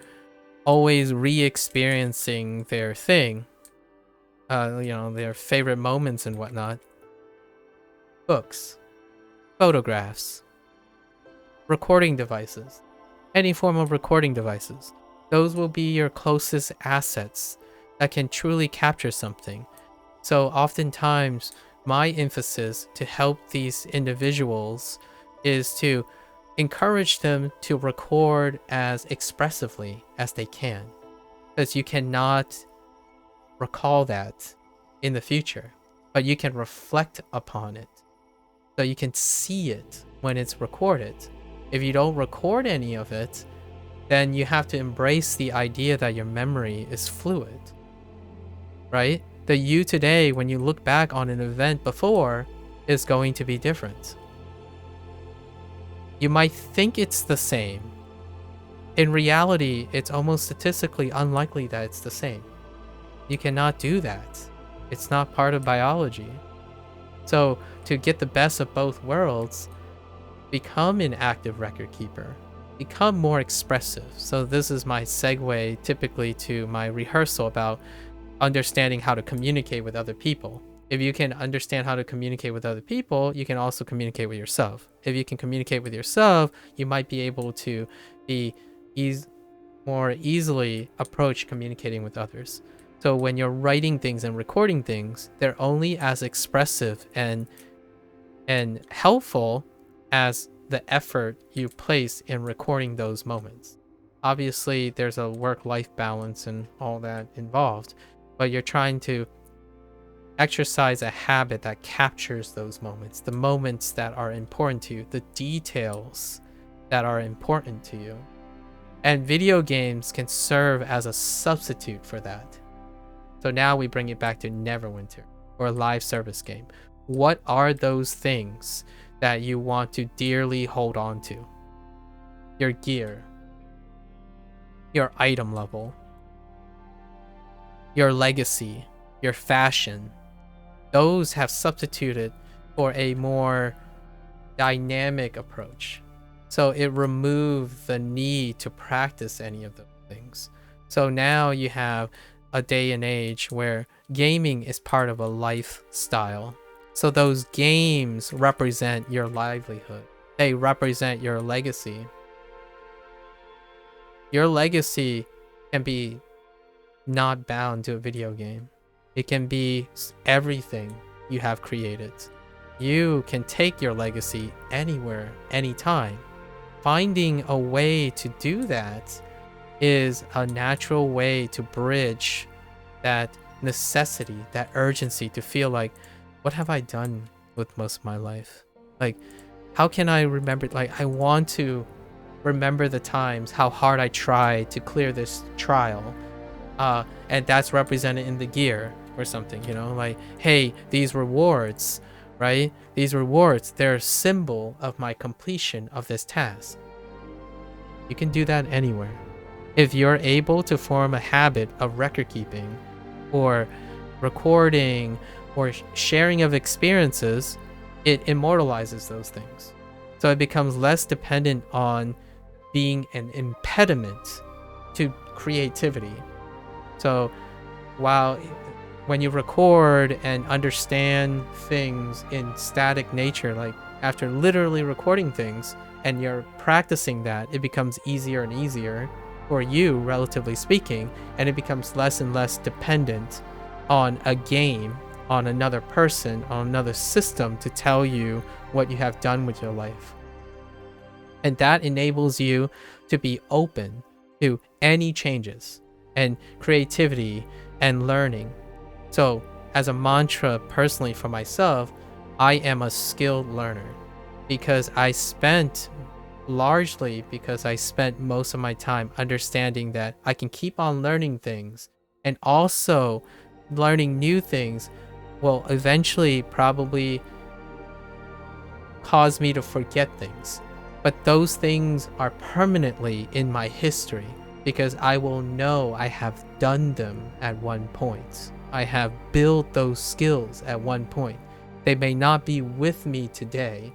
always re-experiencing their thing, their favorite moments and whatnot, books, photographs, recording devices, any form of recording devices, those will be your closest assets that can truly capture something. So oftentimes my emphasis to help these individuals is to encourage them to record as expressively as they can, because you cannot recall that in the future, but you can reflect upon it, so you can see it when it's recorded. If you don't record any of it, then you have to embrace the idea that your memory is fluid, right? The you today, when you look back on an event before, is going to be different. You might think it's the same. In reality, it's almost statistically unlikely that it's the same. You cannot do that. It's not part of biology. So to get the best of both worlds, become an active record keeper. Become more expressive. So this is my segue typically to my rehearsal about understanding how to communicate with other people. If you can understand how to communicate with other people, you can also communicate with yourself. If you can communicate with yourself, you might be able to be more easily approach communicating with others. So when you're writing things and recording things, they're only as expressive and helpful as the effort you place in recording those moments. Obviously, there's a work-life balance and all that involved, but you're trying to exercise a habit that captures those moments, the moments that are important to you, the details that are important to you. And video games can serve as a substitute for that. So now we bring it back to Neverwinter or a live service game. What are those things that you want to dearly hold on to? Your gear, your item level, your legacy, your fashion. Those have substituted for a more dynamic approach. So it removed the need to practice any of those things. So now you have a day and age where gaming is part of a lifestyle. So those games represent your livelihood. They represent your legacy. Your legacy can be not bound to a video game. It can be everything you have created. You can take your legacy anywhere, anytime. Finding a way to do that is a natural way to bridge that necessity, that urgency to feel like, what have I done with most of my life? Like, how can I remember? Like, I want to remember the times, how hard I tried to clear this trial. And that's represented in the gear or something, you know, like, hey, these rewards, right? These rewards, they're a symbol of my completion of this task. You can do that anywhere. If you're able to form a habit of record keeping or recording or sharing of experiences, it immortalizes those things. So it becomes less dependent on being an impediment to creativity. So when you record and understand things in static nature, like after literally recording things and you're practicing that, it becomes easier and easier for you, relatively speaking, and it becomes less and less dependent on a game, on another person, on another system to tell you what you have done with your life. And that enables you to be open to any changes and creativity and learning. So as a mantra personally for myself, I am a skilled learner because I spent most of my time understanding that I can keep on learning things, and also learning new things will eventually probably cause me to forget things. But those things are permanently in my history because I will know I have done them at one point. I have built those skills at one point. They may not be with me today,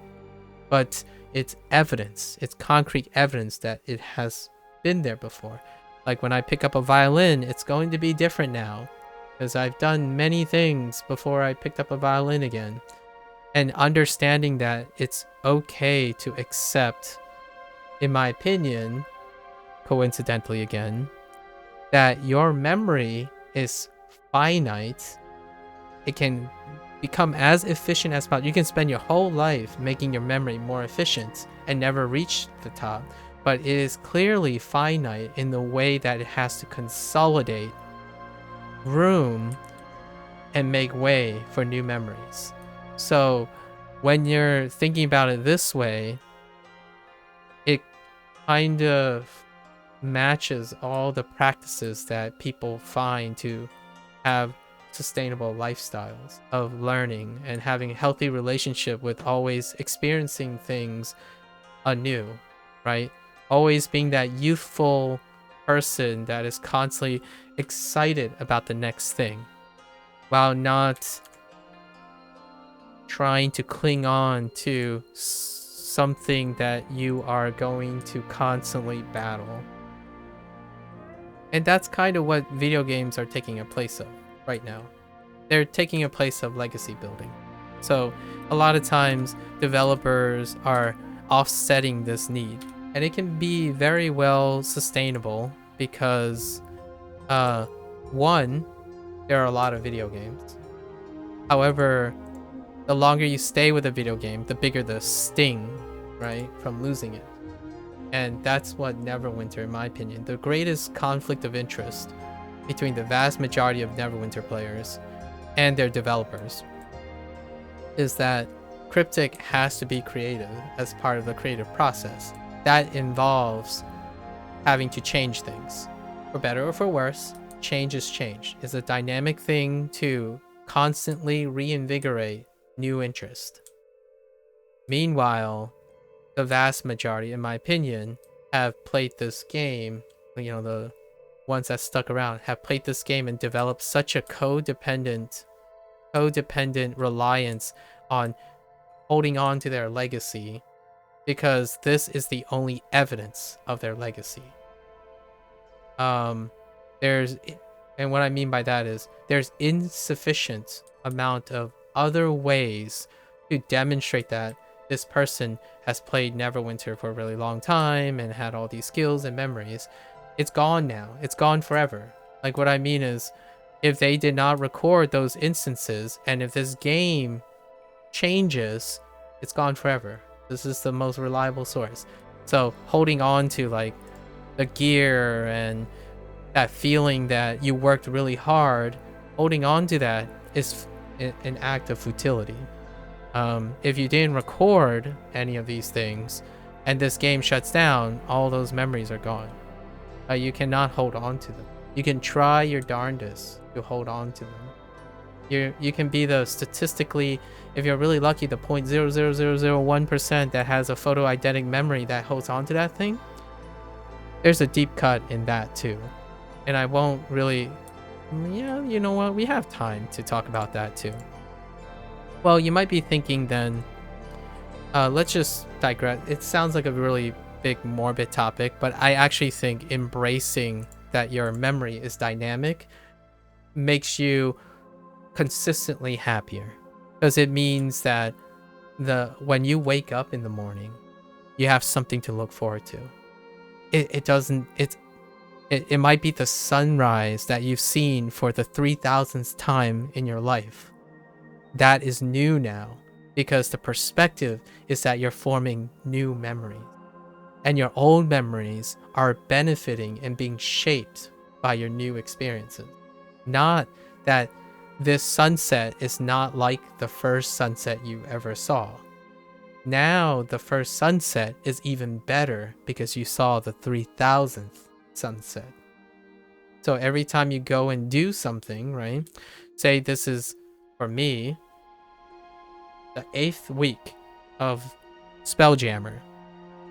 but it's evidence, it's concrete evidence that it has been there before. Like when I pick up a violin, it's going to be different now because I've done many things before I picked up a violin again. And understanding that it's okay to accept, in my opinion, coincidentally again, that your memory is finite. It can become as efficient as possible. You can spend your whole life making your memory more efficient and never reach the top, but it is clearly finite in the way that it has to consolidate room and make way for new memories. So when you're thinking about it this way, it kind of matches all the practices that people find to have sustainable lifestyles of learning and having a healthy relationship with always experiencing things anew, right? Always being that youthful person that is constantly excited about the next thing while not trying to cling on to something that you are going to constantly battle. And that's kind of what video games are taking a place of right now. They're taking a place of legacy building. So a lot of times developers are offsetting this need, and it can be very well sustainable because one, there are a lot of video games. However, the longer you stay with a video game, the bigger the sting, right, from losing it. And that's what Neverwinter, in my opinion, the greatest conflict of interest between the vast majority of Neverwinter players and their developers is that Cryptic has to be creative as part of the creative process. That involves having to change things. For better or for worse, change is change. It's a dynamic thing to constantly reinvigorate new interest. Meanwhile, the vast majority, in my opinion, have played this game, the ones that stuck around, have played this game and developed such a codependent reliance on holding on to their legacy because this is the only evidence of their legacy. There's, and what I mean by that is there's insufficient amount of other ways to demonstrate that this person has played Neverwinter for a really long time and had all these skills and memories. It's gone now. It's gone forever. Like, what I mean is, if they did not record those instances, and if this game changes, it's gone forever. This is the most reliable source. So holding on to like the gear and that feeling that you worked really hard, holding on to that is an act of futility. If you didn't record any of these things and this game shuts down, all those memories are gone. You cannot hold on to them. You can try your darndest to hold on to them. You can be the statistically, if you're really lucky, the 0.00001% that has a photo eidetic memory that holds on to that thing. There's a deep cut in that too. And I won't really, yeah, you know what? We have time to talk about that too. Well, you might be thinking then, let's just digress. It sounds like a really big morbid topic, but I actually think embracing that your memory is dynamic makes you consistently happier, because it means that when you wake up in the morning, you have something to look forward to. It might be the sunrise that you've seen for the 3,000th time in your life. That is new now, because the perspective is that you're forming new memories, and your old memories are benefiting and being shaped by your new experiences. Not that this sunset is not like the first sunset you ever saw. Now the first sunset is even better because you saw the 3,000th sunset. So every time you go and do something, right? Say this is, for me, the 8th week of Spelljammer.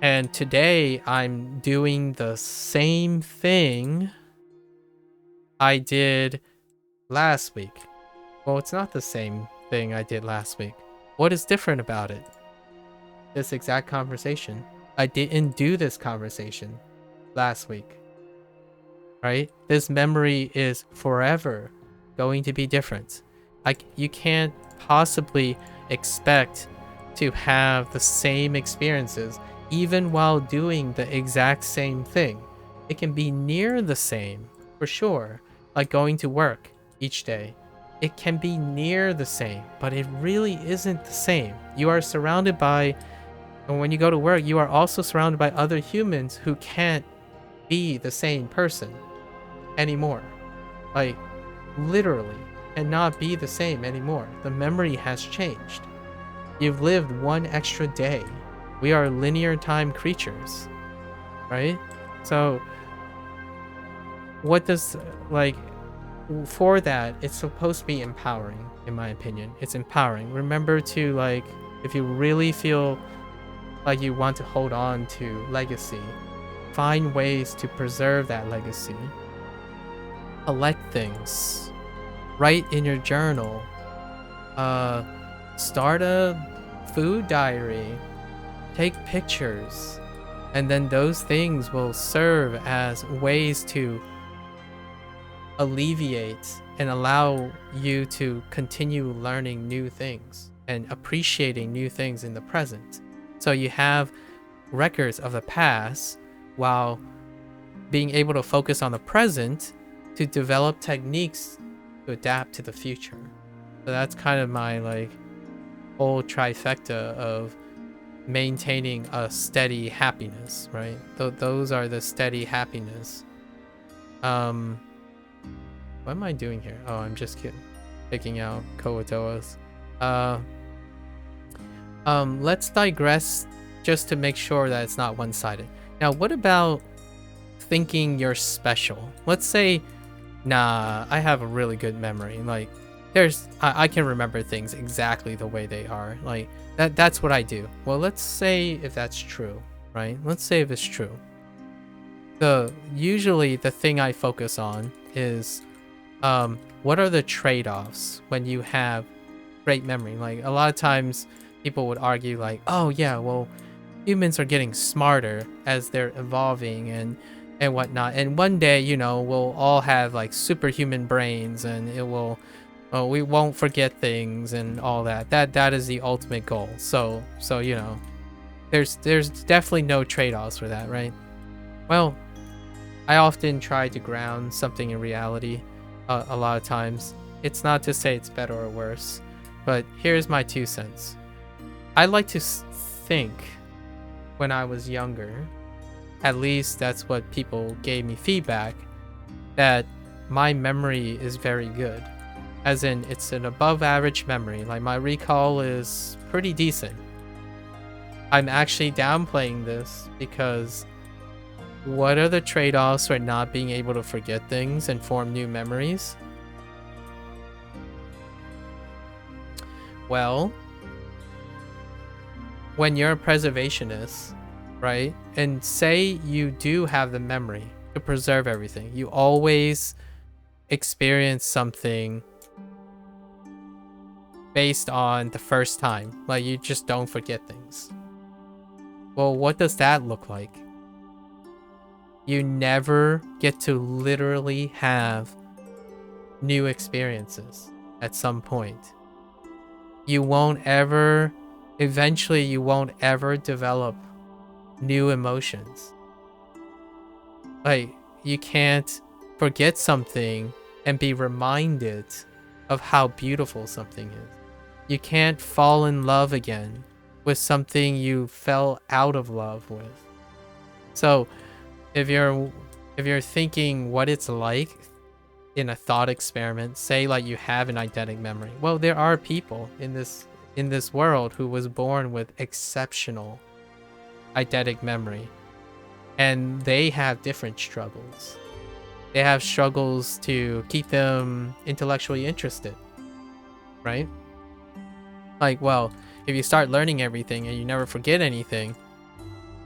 And today I'm doing the same thing I did last week. Well, it's not the same thing I did last week. What is different about it? This exact conversation. I didn't do this conversation last week. Right? This memory is forever going to be different. You can't possibly expect to have the same experiences even while doing the exact same thing. It can be near the same, for sure, like going to work each day. It can be near the same, but it really isn't the same. You are surrounded by, and when you go to work, you are also surrounded by other humans who can't be the same person anymore. Like, literally, cannot be the same anymore. The memory has changed. You've lived one extra day. We are linear time creatures, right? So what does, like, for that, it's supposed to be empowering, in my opinion. It's empowering. Remember to, like, if you really feel like you want to hold on to legacy, find ways to preserve that legacy. Collect things. Write in your journal. Start a food diary. Take pictures. And then those things will serve as ways to alleviate and allow you to continue learning new things and appreciating new things in the present. So you have records of the past while being able to focus on the present to develop techniques to adapt to the future. So that's kind of my, like, whole trifecta of maintaining a steady happiness, right? Those are the steady happiness. What am I doing here? Oh, I'm just kidding. Picking out Koatoas. Let's digress just to make sure that it's not one-sided. Now, what about thinking you're special? Let's say, nah, I have a really good memory. Like, I can remember things exactly the way they are. Like, that's what I do. Well, let's say if that's true, right? Let's say if it's true. Usually the thing I focus on is, what are the trade-offs when you have great memory? Like, a lot of times people would argue like, oh yeah, well, humans are getting smarter as they're evolving and whatnot, and one day, you know, we'll all have like superhuman brains, and we won't forget things and all that. That is the ultimate goal. So you know, there's definitely no trade-offs for that, right? Well, I often try to ground something in reality. A lot of times, it's not to say it's better or worse, but here's my 2 cents. I like to think when I was younger, at least that's what people gave me feedback, that my memory is very good. As in, it's an above average memory. Like, my recall is pretty decent. I'm actually downplaying this because what are the trade-offs for not being able to forget things and form new memories? Well, when you're a preservationist, right? And say you do have the memory to preserve everything. You always experience something based on the first time. Like, you just don't forget things. Well, what does that look like? You never get to literally have new experiences at some point. Eventually you won't ever develop new emotions. Like, you can't forget something and be reminded of how beautiful something is. You can't fall in love again with something you fell out of love with. So if you're thinking what it's like in a thought experiment, say like you have an eidetic memory. Well, there are people in this world who was born with exceptional eidetic memory, and they have different struggles. They have struggles to keep them intellectually interested, right? Like, well, if you start learning everything and you never forget anything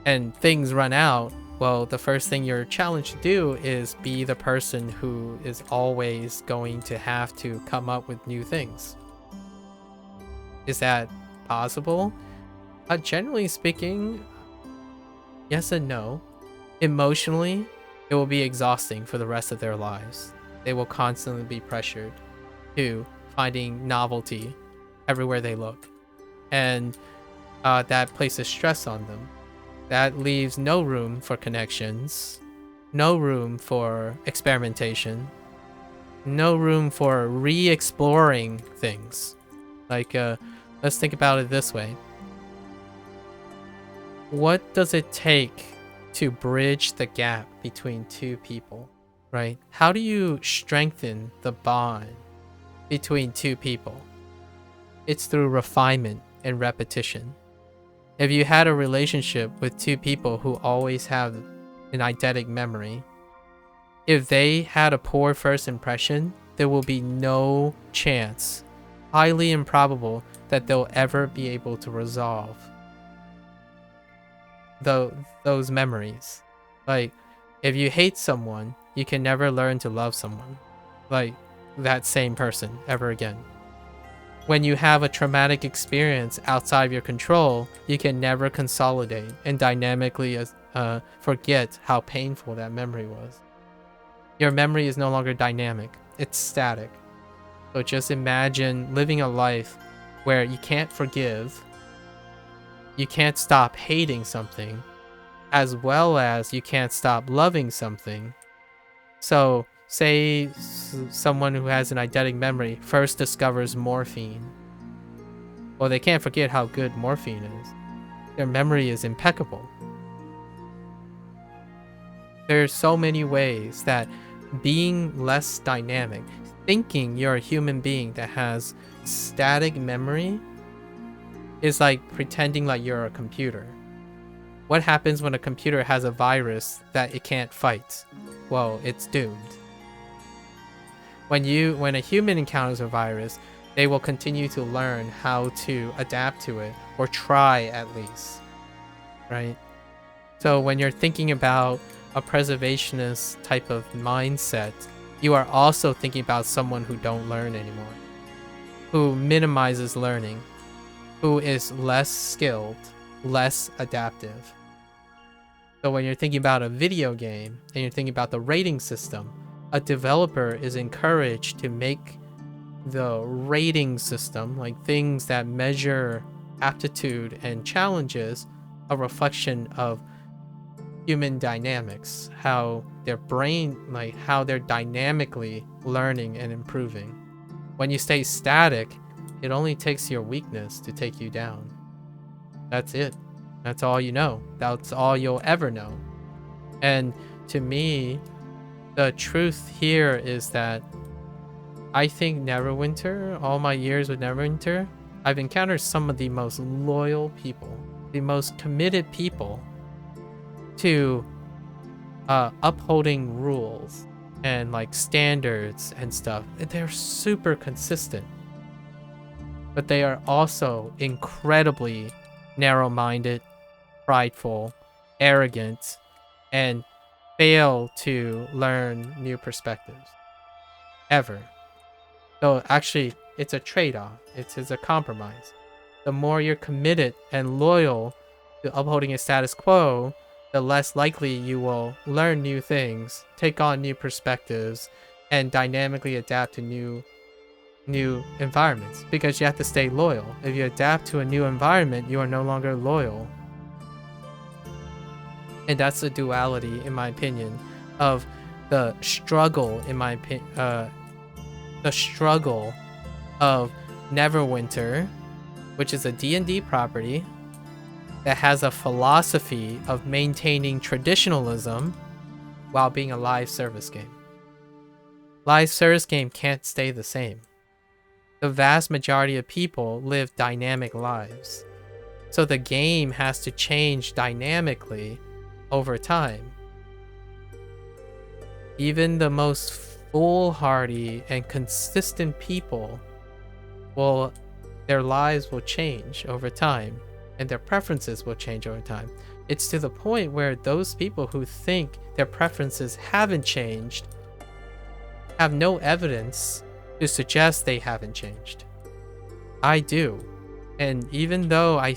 and things run out, well, the first thing you're challenged to do is be the person who is always going to have to come up with new things. Is that possible? Generally speaking, yes and no. Emotionally, it will be exhausting for the rest of their lives. They will constantly be pressured to finding novelty everywhere they look. And that places stress on them. That leaves no room for connections, no room for experimentation, no room for re-exploring things. Like, let's think about it this way. What does it take to bridge the gap between two people, right? How do you strengthen the bond between two people? It's through refinement and repetition. If you had a relationship with two people who always have an eidetic memory, if they had a poor first impression, there will be no chance, highly improbable, that they'll ever be able to resolve those memories. Like, if you hate someone, you can never learn to love someone, like that same person, ever again. When you have a traumatic experience outside of your control, you can never consolidate and dynamically forget how painful that memory was. Your memory is no longer dynamic, it's static. So just imagine living a life where you can't forgive, you can't stop hating something, as well as you can't stop loving something. So say someone who has an eidetic memory first discovers morphine. Well, they can't forget how good morphine is. their memory is impeccable. There's so many ways that being less dynamic, thinking you're a human being that has static memory, is like pretending like you're a computer. What happens when a computer has a virus that it can't fight? Well, it's doomed. When a human encounters a virus, they will continue to learn how to adapt to it, or try at least, right? So when you're thinking about a preservationist type of mindset, you are also thinking about someone who don't learn anymore, who minimizes learning, who is less skilled, less adaptive. So when you're thinking about a video game and you're thinking about the rating system, a developer is encouraged to make the rating system, like things that measure aptitude and challenges, a reflection of human dynamics, how their brain, like how they're dynamically learning and improving. When you stay static, it only takes your weakness to take you down. That's it. That's all you know. That's all you'll ever know. And to me, the truth here is that I think Neverwinter, all my years with Neverwinter, I've encountered some of the most loyal people, the most committed people to upholding rules and like standards and stuff. They're super consistent, but they are also incredibly narrow-minded, prideful, arrogant, and fail to learn new perspectives ever. So actually, it's a trade-off. It's a compromise. The more you're committed and loyal to upholding a status quo, the less likely you will learn new things, take on new perspectives, and dynamically adapt to new environments, because you have to stay loyal. If you adapt to a new environment, you are no longer loyal. And that's the duality, in my opinion, of the struggle, the struggle of Neverwinter, which is a D&D property that has a philosophy of maintaining traditionalism while being a live service game. Live service game can't stay the same. The vast majority of people live dynamic lives. So the game has to change dynamically over time. Even the most foolhardy and consistent people their lives will change over time, and their preferences will change over time. It's to the point where those people who think their preferences haven't changed have no evidence to suggest they haven't changed. I do. And even though I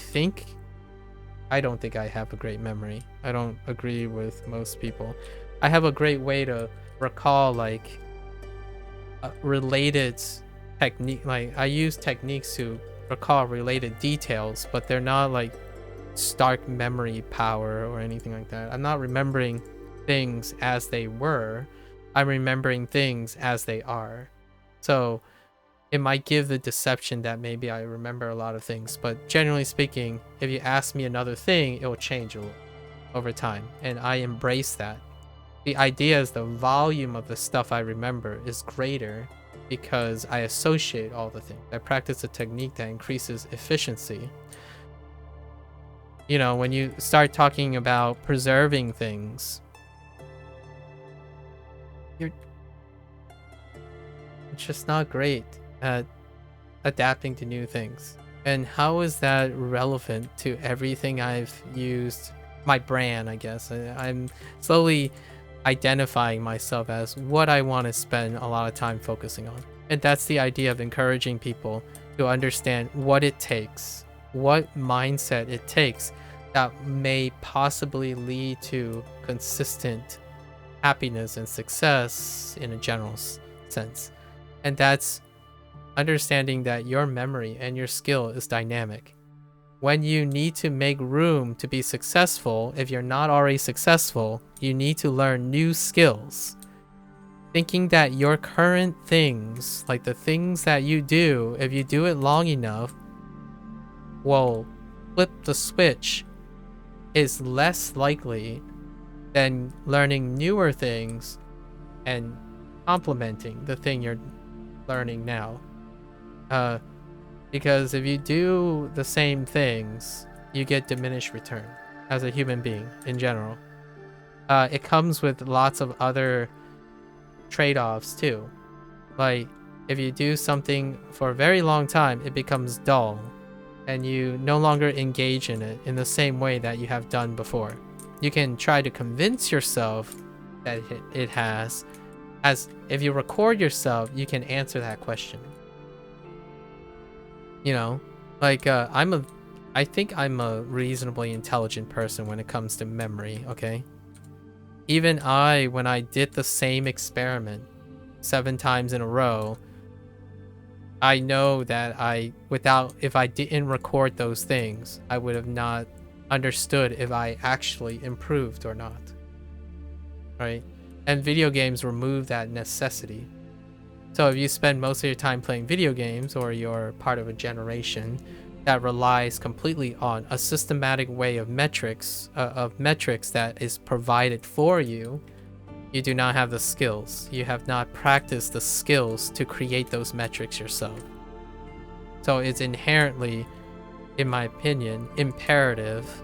don't think I have a great memory. I don't agree with most people. I have a great way to recall like related technique. Like I use techniques to recall related details, but they're not like stark memory power or anything like that. I'm not remembering things as they were. I'm remembering things as they are. So it might give the deception that maybe I remember a lot of things, but generally speaking, if you ask me another thing, it will change a little over time, and I embrace that. The idea is the volume of the stuff I remember is greater because I associate all the things. I practice a technique that increases efficiency. You know, when you start talking about preserving things, it's just not great at adapting to new things. And how is that relevant to everything I've used? My brand, I guess. I'm slowly identifying myself as what I want to spend a lot of time focusing on. And that's the idea of encouraging people to understand what it takes, what mindset it takes that may possibly lead to consistent happiness and success in a general sense. And that's understanding that your memory and your skill is dynamic. When you need to make room to be successful, if you're not already successful, you need to learn new skills. Thinking that your current things, like the things that you do, if you do it long enough, will flip the switch is less likely than learning newer things and complementing the thing you're learning now. Because if you do the same things, you get diminished return as a human being in general. It comes with lots of other trade-offs too. Like, if you do something for a very long time, it becomes dull, and you no longer engage in it in the same way that you have done before. You can try to convince yourself that it has, as if you record yourself, you can answer that question. You know, like, I think I'm a reasonably intelligent person when it comes to memory, okay? Even when I did the same experiment 7 times in a row, I know that if I didn't record those things, I would have not understood if I actually improved or not. Right? And video games remove that necessity. So if you spend most of your time playing video games, or you're part of a generation that relies completely on a systematic way of metrics that is provided for you, you do not have the skills. You have not practiced the skills to create those metrics yourself. So it's inherently, in my opinion, imperative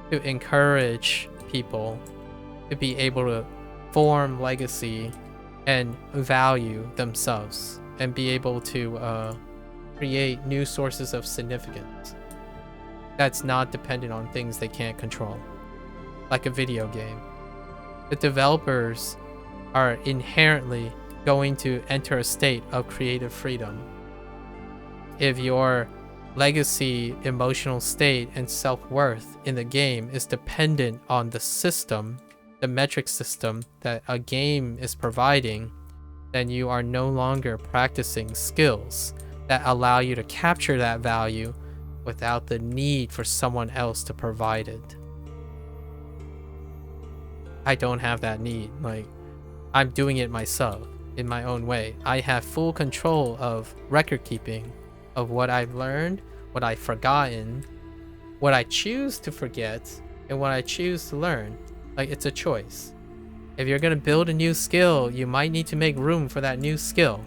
to encourage people to be able to form legacy and value themselves, and be able to create new sources of significance that's not dependent on things they can't control, like a video game. The developers are inherently going to enter a state of creative freedom. If your legacy, emotional state, and self-worth in the game is dependent on the system, the metric system that a game is providing, then you are no longer practicing skills that allow you to capture that value without the need for someone else to provide it. I don't have that need. Like, I'm doing it myself in my own way. I have full control of record keeping of what I've learned, what I've forgotten, what I choose to forget, and what I choose to learn. Like, it's a choice. If you're going to build a new skill, you might need to make room for that new skill.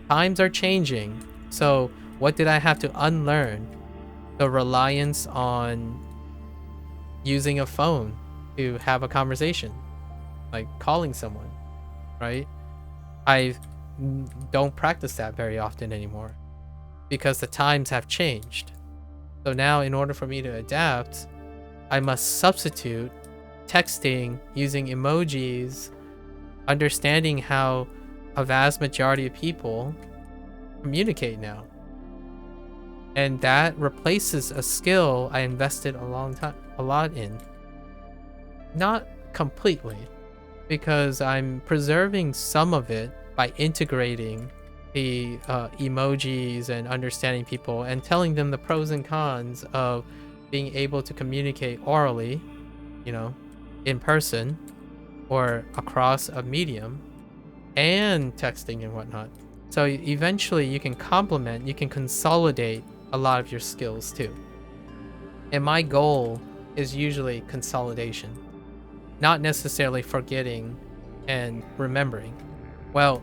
Times are changing, so what did I have to unlearn? The reliance on using a phone to have a conversation, like calling someone, right? I don't practice that very often anymore because the times have changed. So now, in order for me to adapt, I must substitute texting, using emojis, understanding how a vast majority of people communicate now. And that replaces a skill I invested a lot in. Not completely, because I'm preserving some of it by integrating the emojis and understanding people and telling them the pros and cons of being able to communicate orally, you know, in person or across a medium, and texting and whatnot. So eventually you can complement, you can consolidate a lot of your skills too. And my goal is usually consolidation, not necessarily forgetting and remembering. Well,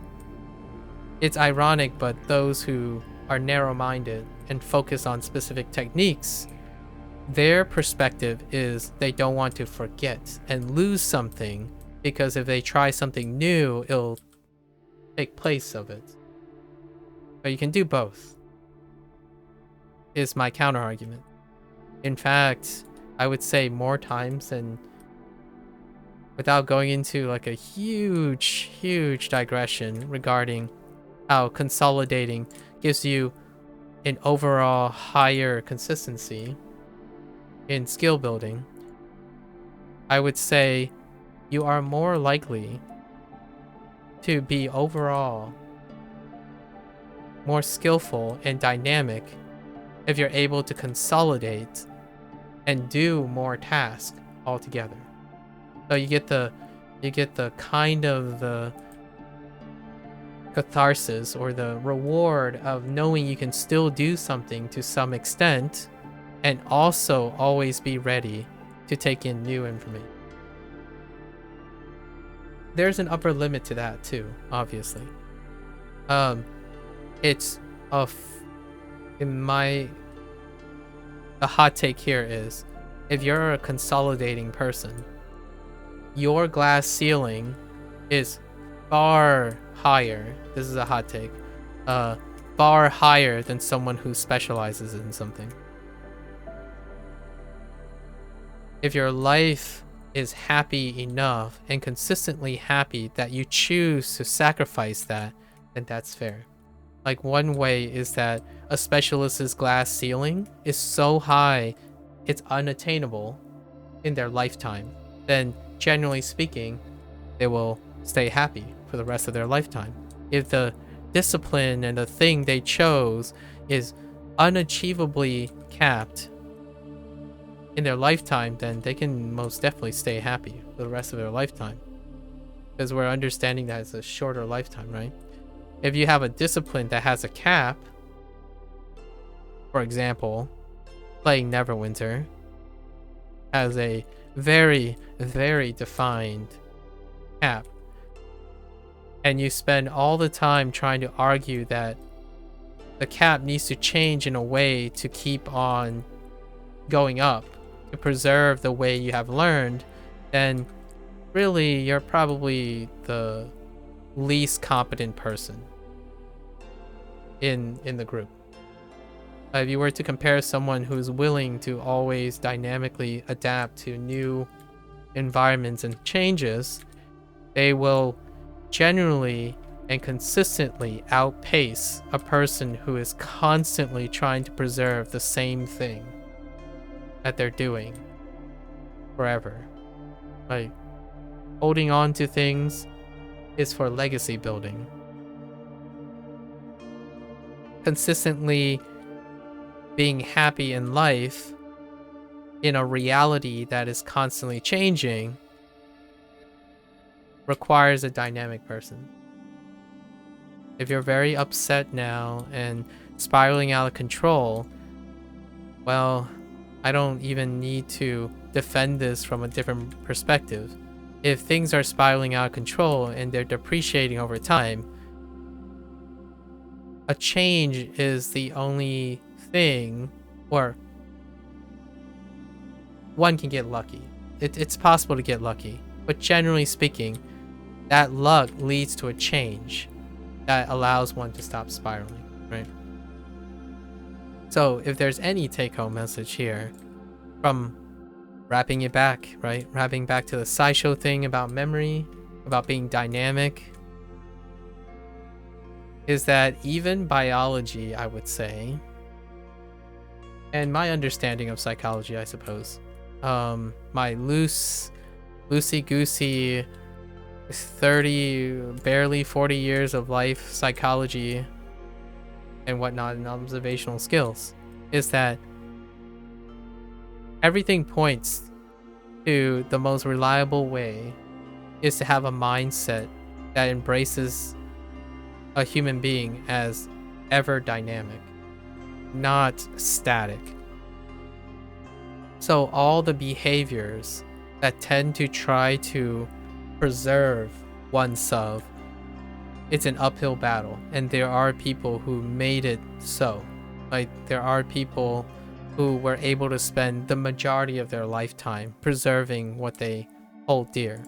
it's ironic, but those who are narrow-minded and focus on specific techniques, their perspective is they don't want to forget and lose something, because if they try something new, it'll take place of it. But you can do both, is my counter argument. In fact, I would say more times than, without going into like a huge digression regarding how consolidating gives you an overall higher consistency in skill building, I would say you are more likely to be overall more skillful and dynamic if you're able to consolidate and do more tasks altogether. So you get the kind of the catharsis or the reward of knowing you can still do something to some extent and also always be ready to take in new information. There's an upper limit to that too, obviously. It's the hot take here is, if you're a consolidating person, your glass ceiling is far higher. This is a hot take. Far higher than someone who specializes in something. If your life is happy enough and consistently happy that you choose to sacrifice that, then that's fair. Like, one way is that a specialist's glass ceiling is so high it's unattainable in their lifetime. Then, generally speaking, they will stay happy for the rest of their lifetime. If the discipline and the thing they chose is unachievably capped in their lifetime, then they can most definitely stay happy for the rest of their lifetime. Because we're understanding that it's a shorter lifetime, right? If you have a discipline that has a cap, for example, playing Neverwinter has a very, very defined cap, and you spend all the time trying to argue that the cap needs to change in a way to keep on going up, to preserve the way you have learned, then really you're probably the least competent person in the group. If you were to compare someone who's willing to always dynamically adapt to new environments and changes, they will generally and consistently outpace a person who is constantly trying to preserve the same thing that they're doing forever. Like, holding on to things is for legacy building. Consistently being happy in life in a reality that is constantly changing requires a dynamic person. If you're very upset now and spiraling out of control, well, I don't even need to defend this from a different perspective. If things are spiraling out of control and they're depreciating over time, a change is the only thing, or one can get lucky. It's possible to get lucky, but generally speaking, that luck leads to a change that allows one to stop spiraling, right? So if there's any take-home message here from wrapping it back, right? Wrapping back to the sideshow thing about memory, about being dynamic, is that even biology, I would say, and my understanding of psychology, I suppose, my loosey-goosey 30, barely 40 years of life psychology and whatnot and observational skills, is that everything points to the most reliable way is to have a mindset that embraces a human being as ever dynamic, not static. So all the behaviors that tend to try to preserve oneself, it's an uphill battle, and there are people who made it so. Like, there are people who were able to spend the majority of their lifetime preserving what they hold dear.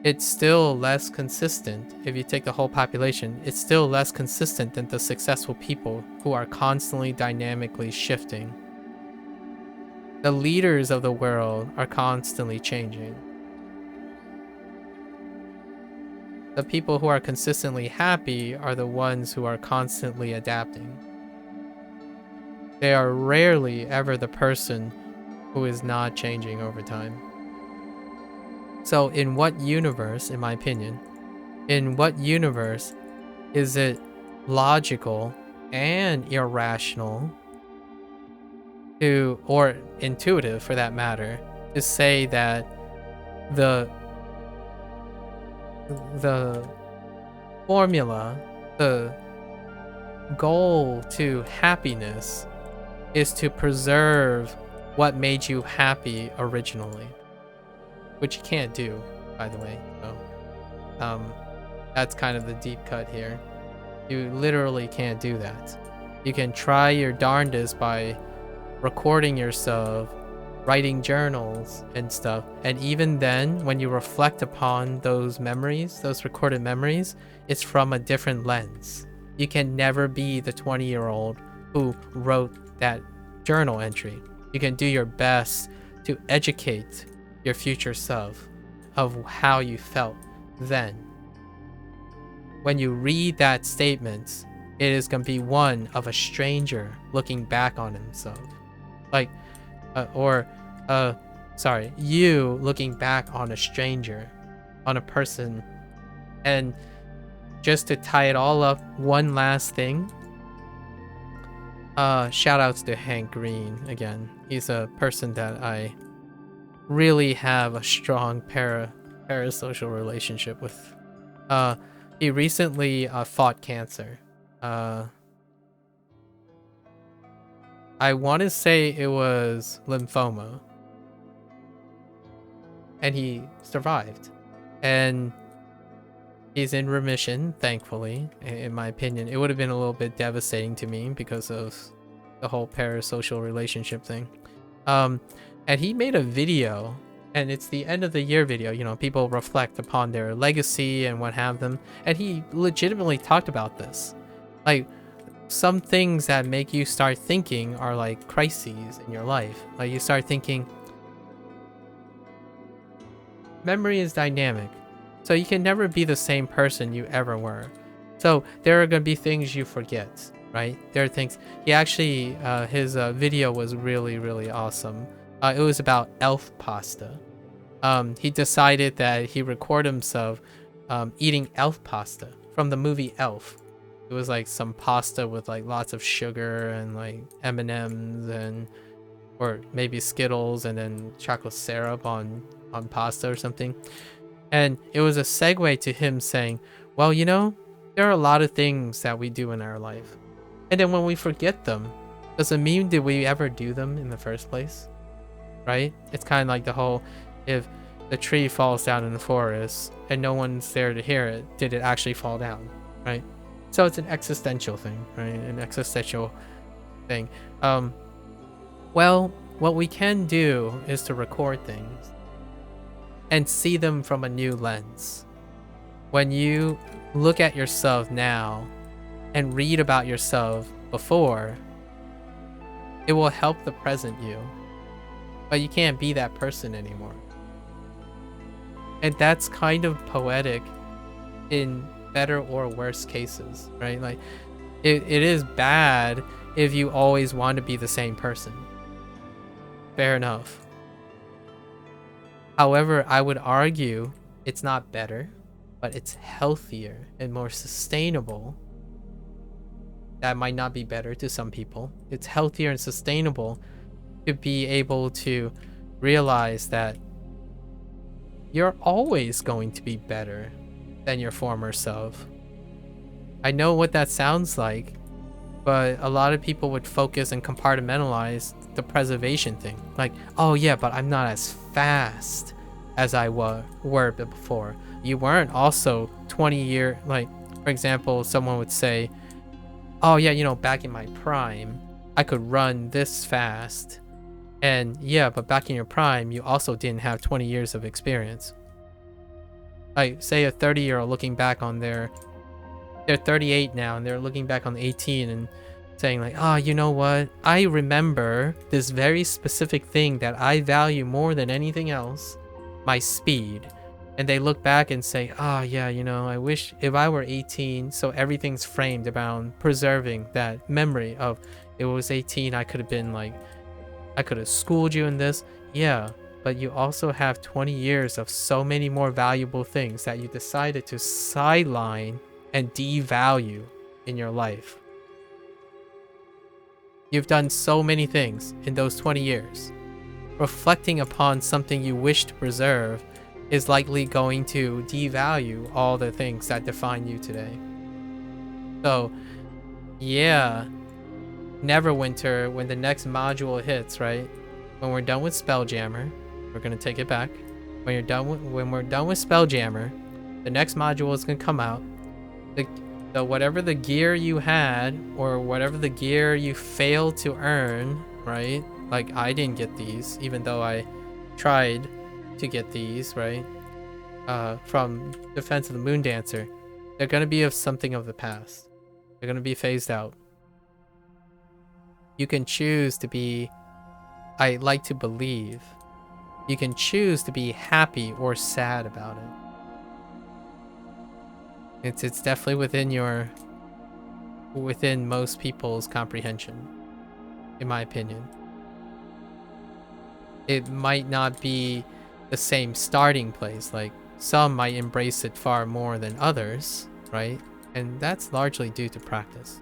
It's still less consistent. If you take the whole population, it's still less consistent than the successful people who are constantly dynamically shifting. The leaders of the world are constantly changing. The people who are consistently happy are the ones who are constantly adapting. They are rarely ever the person who is not changing over time. So in what universe, in my opinion, in what universe is it logical and irrational to, or intuitive for that matter, to say that the formula, the goal to happiness is to preserve what made you happy originally, which you can't do, by the way. So, that's kind of the deep cut here. You literally can't do that. You can try your darndest by recording yourself, writing journals and stuff, and even then, when you reflect upon those memories, those recorded memories, it's from a different lens. You can never be the 20-year-old who wrote that journal entry. You can do your best to educate your future self of how you felt then. When you read that statement, it is going to be one of a stranger looking back on himself. Like, you looking back on a stranger, on a person. And just to tie it all up, one last thing. Shout outs to Hank Green again. He's a person that I really have a strong parasocial relationship with. He recently fought cancer. I want to say it was lymphoma. And he survived. And he's in remission, thankfully, in my opinion. It would have been a little bit devastating to me because of the whole parasocial relationship thing. And he made a video, and it's the end of the year video. You know, people reflect upon their legacy and what have them. And he legitimately talked about this. Like, some things that make you start thinking are like crises in your life. Like, you start thinking, memory is dynamic. So you can never be the same person you ever were. So there are going to be things you forget, right? There are things. He actually, his video was really, really awesome. It was about elf pasta. He decided that he recorded himself eating elf pasta from the movie Elf. It was like some pasta with like lots of sugar and like M&Ms and, or maybe Skittles and then chocolate syrup on pasta or something. And it was a segue to him saying, well, you know, there are a lot of things that we do in our life. And then when we forget them, does it mean did we ever do them in the first place? Right? It's kind of like the whole, if the tree falls down in the forest and no one's there to hear it, did it actually fall down? Right? So it's an existential thing, right? An existential thing. Well, what we can do is to record things and see them from a new lens. When you look at yourself now and read about yourself before, it will help the present you. But you can't be that person anymore. And that's kind of poetic in better or worse cases, right? Like, it is bad if you always want to be the same person. Fair enough. However, I would argue it's not better, but it's healthier and more sustainable. That might not be better to some people. It's healthier and sustainable to be able to realize that you're always going to be better than your former self. I know what that sounds like, but a lot of people would focus and compartmentalize the preservation thing. Like, oh yeah, but I'm not as fast as I were before. You weren't also 20 like, for example, someone would say, oh yeah, you know, back in my prime, I could run this fast. And yeah, but back in your prime, you also didn't have 20 years of experience. Like, say a 30-year-old looking back on they're 38 now, and they're looking back on 18 and saying like, oh, you know what? I remember this very specific thing that I value more than anything else, my speed. And they look back and say, oh yeah, you know, I wish if I were 18, so everything's framed around preserving that memory of, it was 18, I could have been like, I could have schooled you in this. Yeah, but you also have 20 years of so many more valuable things that you decided to sideline and devalue in your life. You've done so many things in those 20 years. Reflecting upon something you wish to preserve is likely going to devalue all the things that define you today. So, yeah, Neverwinter, when the next module hits, right? When we're done with Spelljammer, we're gonna take it back. When we're done with Spelljammer, the next module is gonna come out. The whatever the gear you had, or whatever the gear you failed to earn, right? Like, I didn't get these, even though I tried to get these, right? From Defense of the Moon Dancer. They're gonna be of something of the past. They're gonna be phased out. You can choose to be, I like to believe, you can choose to be happy or sad about it. It's definitely within most people's comprehension, in my opinion. It might not be the same starting place. Like, some might embrace it far more than others, right? And that's largely due to practice.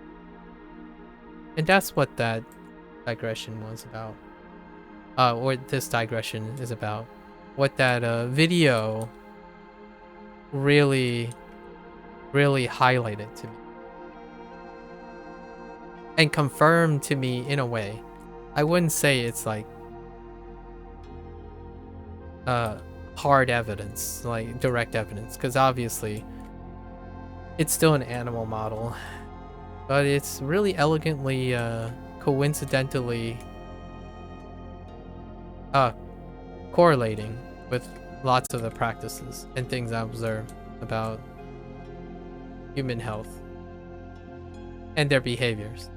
And that's what that digression was about. Or this digression is about. What that video really highlighted to me. And confirmed to me in a way. I wouldn't say it's like hard evidence, like direct evidence, because obviously it's still an animal model, but it's really elegantly coincidentally correlating with lots of the practices and things I observe about human health and their behaviors.